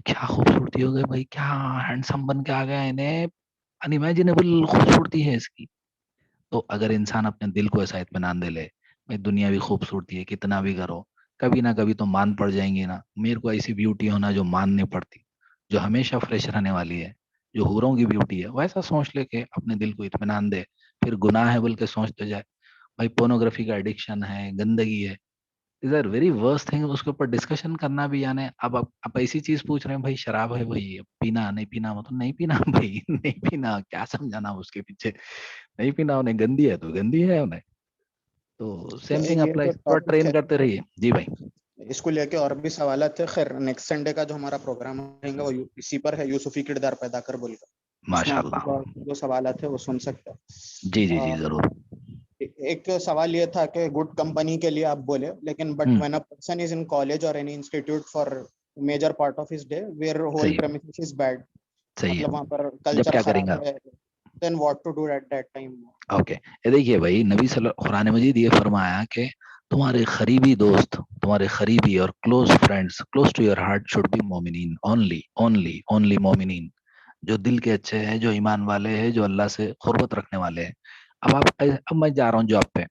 کیا خوبصورتی ہو گئی بھائی، کیا ہینڈسم بن کے آ گیا، انہیں انیمیجنیبل خوبصورتی ہے اس کی. تو اگر انسان اپنے دل کو ایسا اطمینان دے لے، بھائی دنیا بھی خوبصورتی ہے، کتنا بھی کرو، کبھی نہ کبھی تو مان پڑ جائیں گے نا. میرے کو ایسی بیوٹی ہونا جو مان نہیں پڑتی، جو ہمیشہ فریش رہنے والی ہے، جو حوروں کی بیوٹی ہے، ویسا سوچ لے کے اپنے دل کو اطمینان دے، پھر گناہ ہے بول کے سوچتے جائے. بھائی پورنوگرافی کا ایڈکشن ہے، گندگی ہے، these are very worst thing. اس کے اوپر ڈسکشن کرنا بھی، یعنی اب آپ ایسی چیز پوچھ رہے ہیں بھائی شراب ہے بھائی پینا نہیں پینا، مطلب نہیں پینا بھائی نہیں پینا، کیا سمجھانا اس کے پیچھے، نہیں پینا انہیں، گندی ہے تو گندی ہے انہیں. تو سیم تھنگ یہ اپلائی، جو تھوڑا ٹاپک ٹرین ہے کرتے رہیے. جی بھائی. اس کو لے کے اور بھی سوالات تھے. خیر نیکسٹ سنڈے کا جو ہمارا پروگرام رہے گا وہ اسی پر ہے، یوسفی کردار پیدا کر بول کر. اس میں ماشاء آپ اللہ. کو جو سوالات ہے وہ سن سکتے ہیں. جی جی جی ضرور. ایک سوال یہ تھا کہ گڈ کمپنی کے لیے آپ بولے، لیکن but when a person is in college or any institute for major part of his day where whole premises is bad, صحیح مطلب وہاں پر ہے، جب کلچر کیا کریں گا. خراب ہے، then what to do at that time. Okay, یہ دیکھیے بھائی نبی صلی اللہ قرآن مجید یہ فرمایا کہ تمہارے قریبی دوست، تمہارے قریبی اور close friends, close to your heart should be مومنین، اونلی مومنین، جو دل کے اچھے ہیں، جو ایمان والے ہیں، جو اللہ سے قربت رکھنے والے ہیں. اب میں جا رہا ہوں جاب پہ،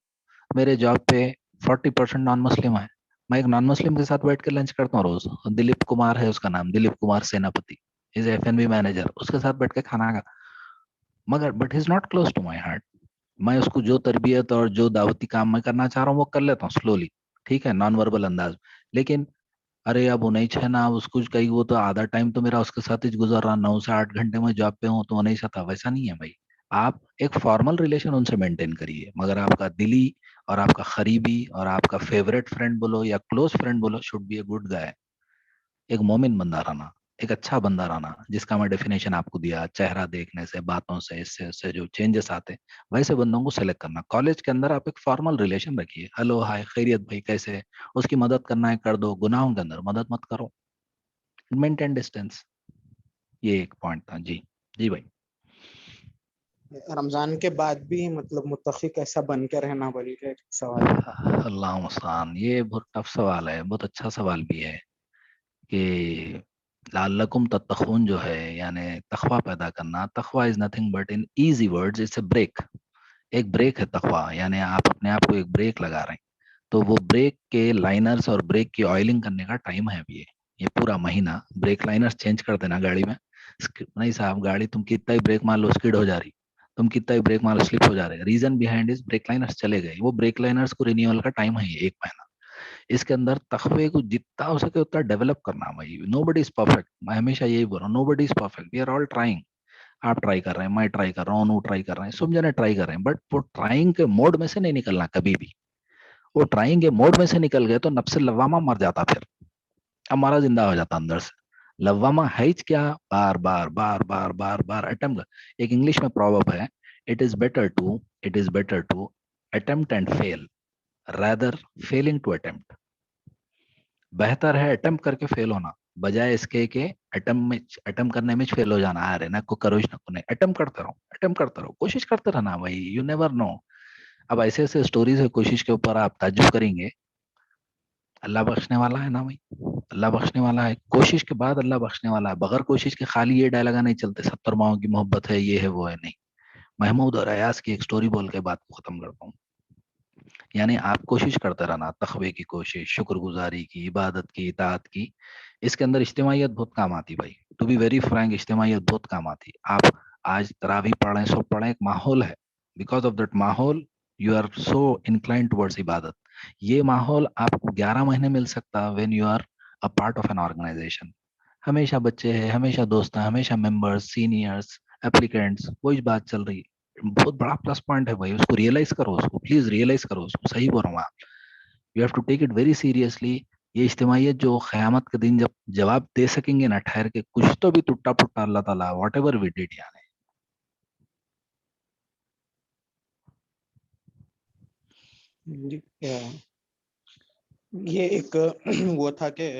میرے جاب پہ 40% نان مسلم ہے، میں ایک نان مسلم کے ساتھ بیٹھ کے لنچ کرتا ہوں روز. دلیپ کمار ہے اس کا نام، Dilip Kumar Senapati, is F&B manager, اس کے ساتھ بیٹھ کے کھانا کھا، مگر but is not close to my heart. میں اس کو جو تربیت اور جو دعوتی کام میں کرنا چاہ رہا ہوں وہ کر لیتا ہوں سلولی، ٹھیک ہے، نان وربل انداز. لیکن ارے اب انہیں چھ نا اس کو کہیں، وہ تو آدھا ٹائم تو میرا اس کے ساتھ ہی گزر رہا، 9 سے 8 گھنٹے میں جاب پہ ہوں تو انہیں تھا. ویسا نہیں ہے بھائی، آپ ایک فارمل ریلیشن ان سے مینٹین کریے، مگر آپ کا دلی اور آپ کا قریبی اور آپ کا فیوریٹ فرینڈ بولو یا کلوز فرینڈ بولو should be a good guy, ایک مومن بندہ رہنا، ایک اچھا بندہ رہنا، جس کا میں ڈیفینیشن آپ کو دیا، چہرہ دیکھنے سے، باتوں سے، اس سے جو چینجز آتے ویسے بندوں کو سلیکٹ کرنا. کالج کے اندر آپ ایک فارمل ریلیشن رکھیے، ہلو ہائے خیریت بھائی کیسے، اس کی مدد کرنا ہے کر دو، گناہوں کے اندر مدد مت کرو، مینٹین ڈسٹینس. یہ ایک پوائنٹ تھا. جی جی بھائی. رمضان کے بعد بھی مطلب متفق ایسا بن کے رہنا بول کے سوال تھا. اللہ مستعان، یہ بہت ٹف سوال ہے، بہت اچھا سوال بھی ہے کہ لعلکم تتقون جو ہے، یعنی تقوی پیدا کرنا. تقوی is nothing but an easy words it's a brake. ایک بریک ہے تقوی، یعنی آپ اپنے آپ کو ایک بریک لگا رہے ہیں، تو وہ بریک کے لائنرز اور بریک کی آئلنگ کرنے کا ٹائم ہے ابھی. یہ پورا مہینہ بریک لائنرز چینج کر دینا گاڑی میں. نہیں صاحب گاڑی تم کتنا ہی بریک مار لو اسکیڈ ہو جا رہی، تم کتنا ہی بریک مار لو سلپ ہو جا رہے. Reason behind is break liners چلے گئے، وہ بریک لائنرز کو رینیول کا ٹائم ہے یہ 1 مہینہ. اس کے اندر تقوی کو جتنا ہو سکے اتنا ڈیولپ کرنا. بھائی نو بڈی از پرفیکٹ، میں ہمیشہ یہی بول رہا ہوں، nobody is perfect, we are all trying. آپ ٹرائی کر رہے ہیں، میں ٹرائی کر رہا ہوں، انو ٹرائی کر رہے ہیں، سب جنے ٹرائی کر رہے ہیں، بٹ وہ ٹرائنگ کے موڈ میں سے نہیں نکلنا کبھی بھی. وہ ٹرائنگ کے موڈ میں سے نکل گئے تو نفس لوامہ مر جاتا، پھر ہمارا زندہ ہو جاتا اندر سے. لوامہ ہے کیا، بار بار بار بار بار بار اٹمپٹ. ایک انگلش میں پروورب ہے، it is better to attempt and fail rather failing to attempt. بہتر ہے اٹمپٹ کر کے فیل ہونا بجائے اس کے کہ اٹمپٹ کرنے میں فیل ہو جانا. آ رہے نا کو کروش نہ کو نہیں، اٹمپٹ کرتے رہو، کوشش کرتے رہنا بھائی، یو نیور نو. اب ایسے ایسے سٹوریز ہے کوشش کے اوپر آپ تعجب کریں گے. اللہ بخشنے والا ہے نا بھائی، اللہ بخشنے والا ہے، کوشش کے بعد اللہ بخشنے والا ہے. بغیر کوشش کے خالی یہ ڈائلاگا نہیں چلتے 70 ماہوں کی محبت ہے، یہ ہے وہ ہے، نہیں. محمود اور ایاز کی ایک سٹوری بول کے بات کو ختم کرتا ہوں. یعنی آپ کوشش کرتے رہنا، تقوی کی کوشش، شکر گزاری کی، عبادت کی، اطاعت کی. اس کے اندر اجتماعیت بہت کام آتی بھائی، ٹو بی ویری فرینک، اجتماعیت بہت کام آتی. آپ آج تراویح پڑھ رہے ہیں، سب پڑھ رہے ہیں، ایک ماحول ہے، بیکاز آف دیٹ ماحول you are so incline towards عبادت. یہ ماحول آپ کو 11 مہینے مل سکتا when you are a part of an organization. ہمیشہ بچے ہیں، ہمیشہ دوست ہیں، ہمیشہ ممبرز، سینئرز، اپلیکینٹس، وہی بات چل رہی ہے. بہت بڑا پلس پوائنٹ ہے بھائی، اس کو ریئلائز کرو، اس کو پلیز ریئلائز کرو، اس کو صحیح بول رہا ہوں آپ. You have to take it very seriously. یہ اجتماعیت جو قیامت کے دن جب جواب دے سکیں گے نا ٹھہر کے، کچھ تو بھی ٹوٹا پھوٹا اللہ تعالیٰ واٹ ایور وی ڈیڈ، یعنی یہ ایک وہ تھا کہ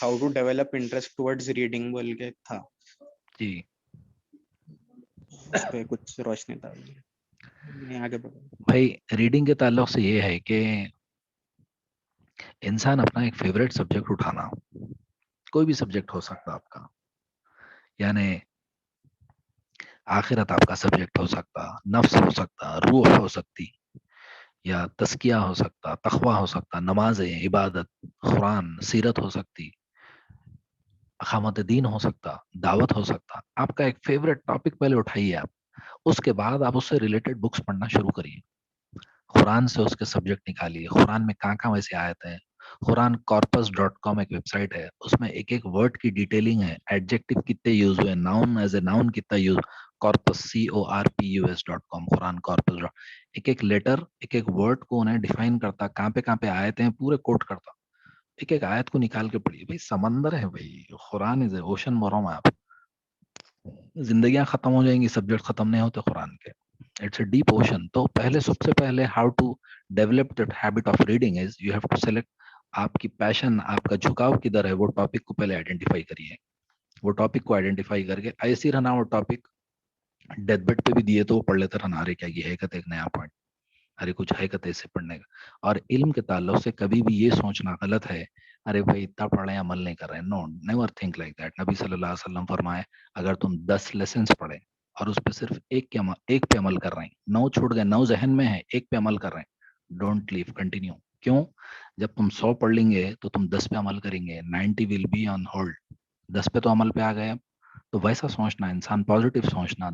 how to develop interest towards reading بول کے تھا جی اس پہ کچھ روشنی تھا. آگے بڑھو. بھائی ریڈنگ کے تعلق سے یہ ہے کہ انسان اپنا ایک فیوریٹ سبجیکٹ اٹھانا, کوئی بھی سبجیکٹ ہو سکتا آپ کا, یعنی آخرت آپ کا سبجیکٹ ہو سکتا, نفس ہو سکتا, روح ہو سکتی, یا تزکیہ ہو سکتا, تقویٰ ہو سکتا, نمازیں, عبادت, قرآن, سیرت ہو سکتی, اقامت دین ہو سکتا, دعوت ہو سکتا. آپ کا ایک فیوریٹ ٹاپک پہلے اٹھائیے آپ, اس کے بعد آپ اس سے ریلیٹڈ بکس پڑھنا شروع کریے. قرآن سے اس کے سبجیکٹ نکالیے, قرآن میں کہاں کہاں ویسے آیت ہیں. قرآن corpus.com ایک ویب سائٹ ہے, اس میں ایک ایک ورڈ کی ڈیٹیلنگ ہے, ایڈجیکٹو کتنے یوز ہوئے, ناؤن ایز اے ناؤن کتنا یوز, corpus corpus.com, قرآن corpus. ایک ایک لیٹر, ایک ایک ورڈ کو انہیں ڈیفائن کرتا, کہاں پہ آیتیں ہیں پورے کوٹ کرتا, ایک ایک آیت کو نکال کے پڑھیے. بھائی سمندر ہے بھائی, قرآن از اے اوشن. مروں میں آپ زندگیاں ختم ہو جائیں گی, سبجیکٹ ختم نہیں ہوتے قرآن کے. It's a deep ocean. تو پہلے سب سے پہلے how to develop that habit of reading is you have to select آپ کی پیشن, آپ کا جھکاؤ کدھر ہے, وہ ٹاپک کو پہلے آئیڈینٹیفائی کریے. وہ ٹاپک کو آئیڈینٹیفائی کر کے ایسی رہنا, وہ ٹاپک ڈیتھ بیڈ پہ بھی دیے تو وہ پڑھ لیتے رہنا. ارے کیا یہ ہے کہ ایک نیا پوائنٹ, ارے کچھ ہے کہ ایسے پڑھنے کا. اور علم کے تعلق سے کبھی بھی یہ سوچنا غلط ہے, ارے بھائی اتنا پڑھ رہے ہیں عمل نہیں کر رہے ہیں. نو, نیور تھنک لائک دیٹ. نبی صلی اللہ علیہ وسلم فرمائے اگر تم 10 لیسنس پڑھے اور اس پہ صرف ایک پہ عمل کر رہے ہیں, 9 چھوٹ گئے, 9 ذہن میں ہے, ایک پہ عمل کر رہے ہیں, ڈونٹ لیو, کنٹینیو. کیوں؟ جب تم 100 پڑھ لیں گے تو تم 10 پہ عمل کریں گے, 90 ول بی آن ہولڈ. 10 پہ تو عمل پہ آ گئے. تو ویسا سوچنا, انسان پازیٹیو سوچنا.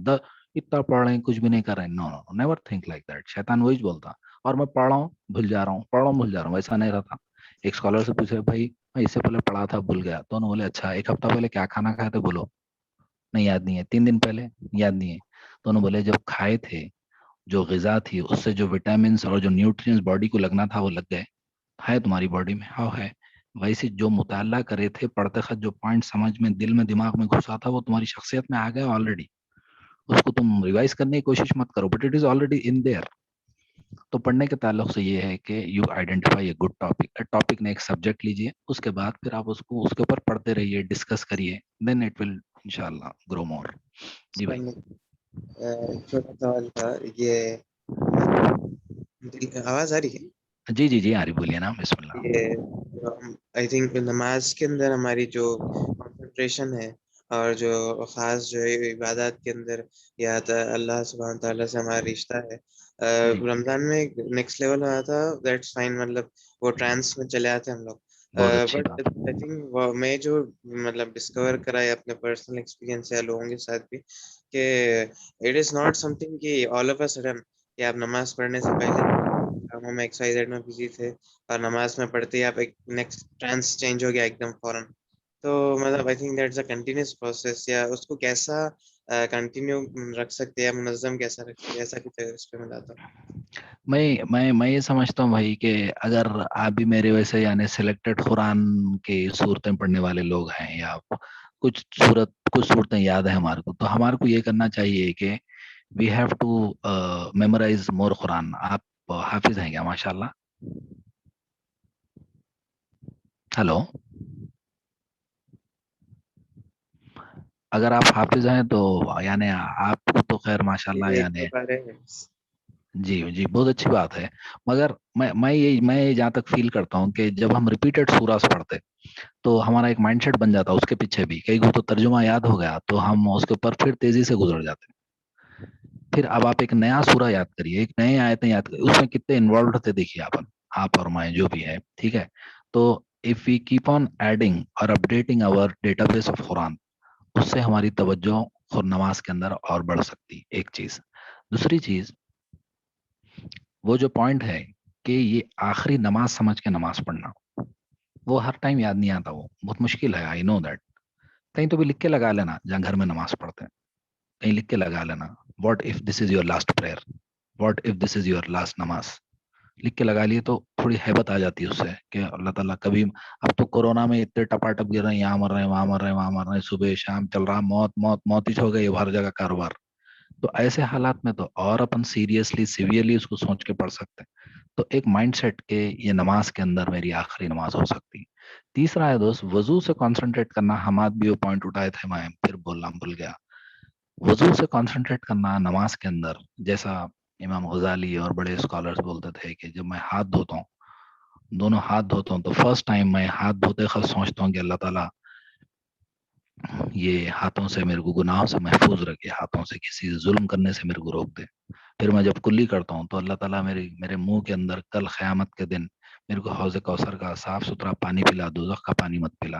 اتنا پڑھ رہے ہیں کچھ بھی نہیں کر رہے ہیں, نو نو, نیور تھنک لائک دیٹ. شیطان وہی بولتا, اور میں پڑھ رہا ہوں بھول جا رہا ہوں, پڑھ رہا ہوں بھول جا رہا ہوں. ویسا نہیں رہتا. ایک اسکالر سے پوچھے, بھائی میں اس سے پہلے پڑھا تھا بھول گیا, تو انہوں نے بولے اچھا ایک ہفتہ پہلے کیا کھانا کھایا تھا, بولو نہیں یاد نہیں ہے. 3 دن پہلے یاد نہیں ہے. تو انہوں نے بولے جب کھائے تھے جو غذا تھی اس سے جو وٹامنس اور جو نیوٹرینز باڈی کو لگنا تھا وہ لگ گئے, ہے تمہاری باڈی میں, ہاں ہے. ویسے جو مطالعہ کرے تھے پڑھتے خط, جو پوائنٹ سمجھ میں دل میں دماغ میں گھسا تھا وہ تمہاری شخصیت میں آ گیا آلریڈی. اس کو تم ریوائز کرنے کی کوشش مت کرو, but it is already in there. تو پڑھنے کے تعلق سے یہ ہے کہ you identify a good topic. Topic نے ایک سبجیکٹ لیجیے, اس کے بعد پھر آپ اس کو اس کے اوپر پڑھتے رہیے, ڈسکس کریے, دین اٹ ول انشاءاللہ گرو مور. جی بھائی. چھوٹا سوال تھا, یہ آواز آ رہی ہے؟ جی جی جی آ رہی, بولیے نا, بسم اللہ. یہ آئی تھنک نماز کے اندر ہماری جو کنسنٹریشن ہے اور جو خاص جو ہے عبادات کے اندر یا اللہ سبحانہ تعالیٰ سے ہمارا رشتہ ہے, رمضان میں نیکسٹ لیول آیا تھا, دیٹس فائن, مطلب وہ ٹرانس میں چلے آتے ہم لوگ. بٹ آئی تھنک میں جو مطلب ڈسکور کرا ہے اپنے پرسنل ایکسپیرینس یا لوگوں کے ساتھ بھی, کہ it is not some thing کہ آل آف اے سڈن کہ آپ نماز پڑھنے سے پہلے کاموں میں ایکس وائی زیڈ میں بزی تھے اور نماز میں پڑھتے ہی آپ ایک نیکسٹ ٹرانس چینج ہو گیا ایک دم فوراً. تو مطلب I think that's a continuous process, یا اس کو کیسا کنٹینیو رکھ سکتے ہیں, منظم کیسا رکھ سکتے ہیں, ایسا کچھ اس پہ میں لاتا ہوں. میں یہ سمجھتا ہوں بھائی کہ اگر آپ بھی میرے ویسے یعنی سلیکٹڈ قرآن کی صورتیں پڑھنے والے لوگ ہیں, یا کچھ صورتیں یاد ہیں ہمارے کو, تو ہمارے کو یہ کرنا چاہیے کہ وی ہیو ٹو میمورائز مور قرآن. آپ حافظ ہیں کیا ماشاء اللہ؟ ہلو, اگر آپ حافظ ہیں تو یعنی آپ کو تو خیر ماشاء اللہ, یعنی جی جی بہت اچھی بات ہے. مگر میں جہاں تک فیل کرتا ہوں کہ جب ہم ریپیٹڈ سورہ پڑھتے تو ہمارا ایک مائنڈ سیٹ بن جاتا ہے اس کے پیچھے بھی, کئی کو تو ترجمہ یاد ہو گیا تو ہم اس کے اوپر پھر تیزی سے گزر جاتے ہیں. پھر اب آپ ایک نیا سورہ یاد کریے, ایک نئے آیتیں یاد کریے, اس میں کتنے انوالوڈ ہوتے دیکھیے آپ اور میں جو بھی ہے, ٹھیک ہے. تو if we keep on adding or updating our database of قرآن, اس سے ہماری توجہ اور نماز کے اندر اور بڑھ سکتی, ایک چیز. دوسری چیز, وہ جو پوائنٹ ہے کہ یہ آخری نماز سمجھ کے نماز پڑھنا, وہ ہر ٹائم یاد نہیں آتا, وہ بہت مشکل ہے, آئی نو دیٹ. کہیں تو بھی لکھ کے لگا لینا جہاں گھر میں نماز پڑھتے ہیں, کہیں لکھ کے لگا لینا, what if this is your last prayer, what if this is your last نماز, لکھ کے لگا لیے تو تھوڑی ہیبت آ جاتی ہے اس سے کہ اللہ تعالیٰ کبھی, اب تو کورونا میں اتنے ٹپاٹپ گر رہے ہیں, یہاں مر رہے ہیں, وہاں مر رہے ہیں, وہاں مر رہے ہیں, صبح شام چل رہا, موت ہی ہو گئی ہر جگہ کاروبار. تو ایسے حالات میں تو اور اپن سیریسلی سیویئرلی اس کو سوچ کے پڑھ سکتے ہیں. تو ایک مائنڈ سیٹ کہ یہ نماز کے اندر میری آخری نماز ہو سکتی. تیسرا ہے دوست وضو سے کانسنٹریٹ کرنا. حماد بھی وہ پوائنٹ اٹھائے تھے, میں پھر بولنا بھول گیا. وضو سے کانسنٹریٹ کرنا نماز کے اندر, جیسا امام غزالی اور بڑے اسکالرز بولتے تھے کہ جب میں ہاتھ دھوتا ہوں, دونوں ہاتھ دھوتا ہوں, تو فرسٹ ٹائم میں ہاتھ دھوتے خود سوچتا ہوں کہ اللہ تعالیٰ یہ ہاتھوں سے میرے کو گناہوں سے محفوظ رکھے, ہاتھوں سے کسی ظلم کرنے سے میرے کو روک دے. پھر میں جب کلی کرتا ہوں تو اللہ تعالیٰ میرے منہ کے اندر کل قیامت کے دن میرے کو حوض کوثر کا صاف ستھرا پانی پلا, دوزخ کا پانی مت پلا.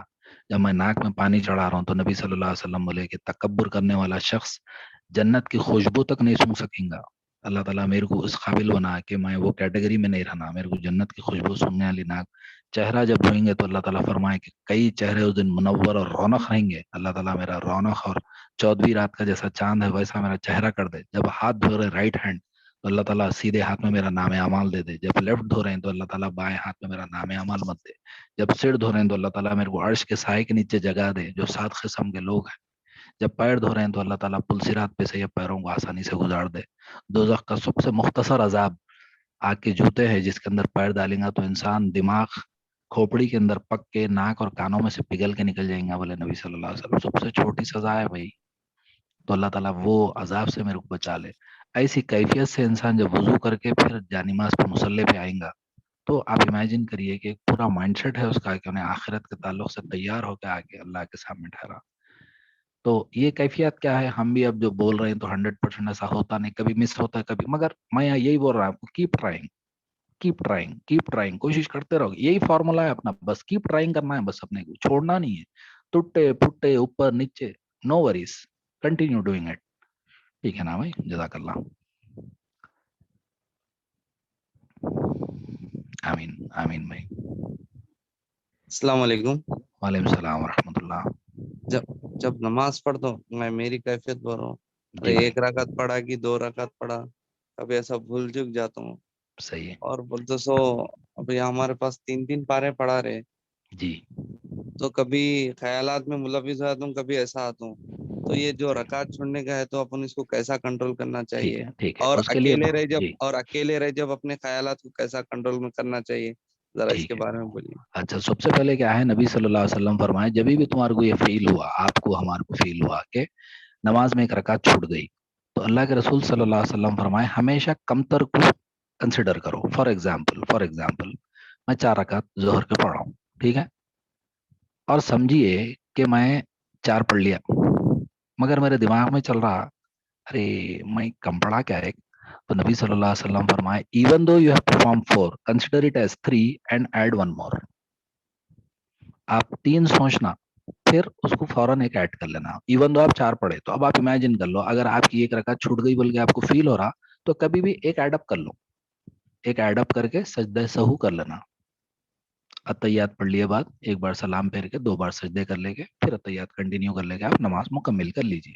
جب میں ناک میں پانی چڑھا رہا ہوں تو نبی صلی اللہ علیہ وسلم بولے کہ تکبر کرنے والا شخص جنت کی خوشبو تک نہیں سونگھ سکیں گا. اللہ تعالیٰ میرے کو اس قابل بنا کہ میں وہ کیٹیگری میں نہیں رہنا, میرے کو جنت کی خوشبو سونگنے والی ناک. چہرہ جب دھوئیں گے تو اللہ تعالیٰ فرمائے کہ کئی چہرے اس دن منور اور رونق رہیں گے. اللہ تعالیٰ میرا رونق اور 14ویں رات کا جیسا چاند ہے ویسا میرا چہرہ کر دے. جب ہاتھ دھو رہے رائٹ ہینڈ تو اللہ تعالیٰ سیدھے ہاتھ میں میرا نام اعمال دے دے. جب لیفٹ دھو رہے ہیں تو اللہ تعالیٰ بائیں ہاتھ میں میرا نام اعمال مت دے. جب سر دھو رہے ہیں تو اللہ تعالیٰ میرے کو عرش کے سائے کے نیچے جگہ دے جو 7 قسم کے لوگ ہیں. جب پیر دھو رہے ہیں تو اللہ تعالیٰ پلسرات پہ سے یہ پیروں کو آسانی سے گزار دے. دوزخ کا سب سے مختصر عذاب آگ کے جوتے ہیں جس کے اندر پیر ڈالیں گا تو انسان دماغ کھوپڑی کے اندر پک کے ناک اور کانوں میں سے پگھل کے نکل جائیں گا. بولے نبی صلی اللہ علیہ وسلم سب سے چھوٹی سزا ہے بھائی. تو اللہ تعالیٰ وہ عذاب سے میرے کو بچا لے. ایسی کیفیت سے انسان جب وضو کر کے پھر جانماز پہ مصلی پہ آئیں گا تو آپ امیجن کریے کہ ایک پورا مائنڈ سیٹ ہے اس کا کہ انہیں آخرت کے تعلق سے تیار ہو کے آگے اللہ کے سامنے ٹھہرا. تو یہ کیفیت کیا ہے, ہم بھی اب جو بول رہے ہیں تو 100% ایسا ہوتا نہیں, کبھی مس ہوتا ہے کبھی. مگر میں یہی بول رہا ہوں keep trying, keep trying, keep trying, کوشش کرتے رہو. یہی فارمولا ہے اپنا, بس کیپ ٹرائنگ کرنا ہے, بس اپنے کو چھوڑنا نہیں ہے. ٹوٹے پھٹے اوپر نیچے no worries, continue doing it. ٹھیک ہے نا بھائی, جزاک اللہ. آمین آمین بھائی. السلام علیکم. وعلیکم السلام ورحمۃ اللہ. جب نماز پڑھتا ہوں میں میری کیفیت بول رہا ہوں, ارے 1 رکعت پڑھا کہ 2 رکعت پڑھا, کبھی ایسا بھول چک جاتا ہوں. صحیح ہے اور بولتے سو ابھی ہمارے پاس 3 پارے پڑھا رہے جی. تو کبھی خیالات میں ملوث ہو جاتا ہوں, کبھی ایسا آتا ہوں. تو یہ جو رکعت چھوڑنے کا ہے تو اپن اس کو کیسا کنٹرول کرنا چاہیے, ٹھیک ہے اور اس کے لیے اکیلے رہ جب اپنے خیالات کو کیسا کنٹرول میں کرنا چاہیے, ذرا اس کے بارے میں بولیے. اچھا, سب سے پہلے کیا ہے, نبی صلی اللہ علیہ وسلم فرمائے جب بھی تمہارے کو یہ فیل ہوا, آپ کو ہمارے کو فیل ہوا کہ نماز میں 1 رکعت چھوٹ گئی, تو اللہ کے رسول صلی اللہ علیہ وسلم فرمائے ہمیشہ کمتر کو کنسیڈر کرو. فار ایگزامپل میں 4 رکعت ظہر کے پڑھ رہا ہوں, ٹھیک ہے, اور سمجھیے کہ میں 4 پڑھ لیا, مگر میرے دماغ میں چل رہا ارے میں کم پڑھا کیا ہے. تو نبی صلی اللہ علیہ وسلم فرمائے even though you have performed 4 consider it as 3 and add 1 more. آپ 3 سوچنا پھر اس کو فوراً 1 ایڈ کر لینا. ایون دو آپ 4 پڑھے تو اب آپ امیجن کر لو اگر آپ کی 1 رکعت چھوٹ گئی بول کے آپ کو فیل ہو رہا تو کبھی بھی 1 ایڈ اپ کر لو, 1 ایڈ اپ کر کے سجدہ سہو کر لینا. اتحیات پڑھ لیے بعد 1 بار سلام پھیر کے 2 بار سجدے کر لے کے پھر اتحیات کنٹینیو کر لے کے آپ نماز مکمل کر لیجئے.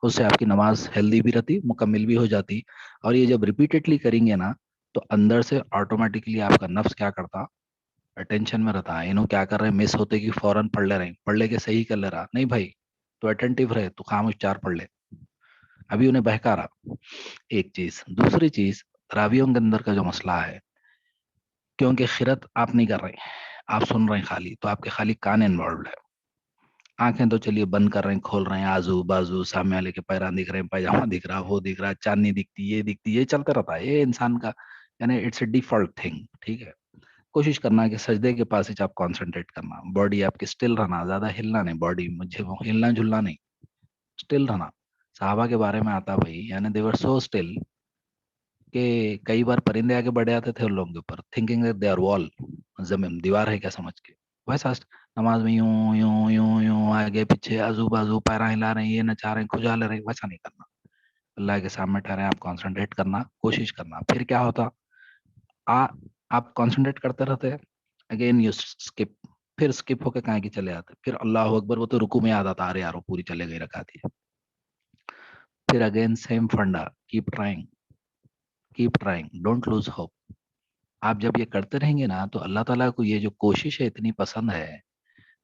اس سے آپ کی نماز ہیلدی بھی رہتی, مکمل بھی ہو جاتی. اور یہ جب ریپیٹڈلی کریں گے نا تو اندر سے آٹومیٹکلی آپ کا نفس کیا کرتا, اٹینشن میں رہتا ہے. انہوں کیا کر رہے ہیں, مس ہوتے کہ فوراً پڑھ لے رہے ہیں, پڑھ لے کے صحیح کر لے رہا, نہیں بھائی تو اٹینٹیو رہے, تو خاموش 4 پڑھ لے. ابھی انہیں بہکا رہا. ایک چیز. دوسری چیز راویوں کے اندر کا جو مسئلہ ہے, کیونکہ خیرت آپ نہیں کر رہے, آپ سن رہے ہیں خالی, تو آپ کے خالی کان انوالوڈ ہے. آنکھیں تو چلیے بند کر رہے ہیں, کھول رہے ہیں, آزو بازو سامنے والے کے پیران دکھ رہے ہیں, پاجامہ دکھ رہا, وہ دکھ رہا, چاندنی دکھتی, یہ چلتا رہتا ہے. یہ انسان کا یعنی اٹس اے ڈیفالٹ تھنگ. ٹھیک ہے, کوشش کرنا کہ سجدے کے پاس ہی آپ کانسنٹریٹ کرنا, باڈی آپ کی اسٹل رہنا, زیادہ ہلنا نہیں, باڈی مجھے ہلنا جھلنا نہیں, اسٹل رہنا. صحابہ کے بارے میں آتا بھائی, یعنی دے ور سو اسٹل کہ کئی بار پرندے آگے بڑھے آتے تھے ان لوگوں کے اوپر, تھنکنگ دے آر وال, زمین دیوار ہے کیا سمجھ کے. ویسا نماز میں یوں یوں یوں یوں آگے پیچھے آزو بازو پیرا ہلا رہے ہیں, یہ نچا رہے ہیں, کھجا لے رہے ہیں, ویسا نہیں کرنا. اللہ کے سامنے ٹھہرے, آپ کانسنٹریٹ کرنا, کوشش کرنا. پھر کیا ہوتا, آپ کانسنٹریٹ کرتے رہتے, اگین یو اسکپ, پھر اسکپ ہو کے کہیں کی چلے آتے, پھر اللہ اکبر, وہ تو رکو میں یاد آتا, ارے یار پوری چلے گئی رکھا دی. پھر again same funda, keep trying, don't lose hope. آپ جب یہ کرتے رہیں گے نا تو اللہ تعالیٰ کو یہ جو کوشش ہے اتنی پسند ہے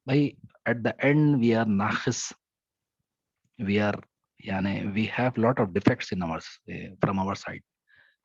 بھائی. At the end we are ناقص, we have lot of defects in from our side.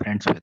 friends with।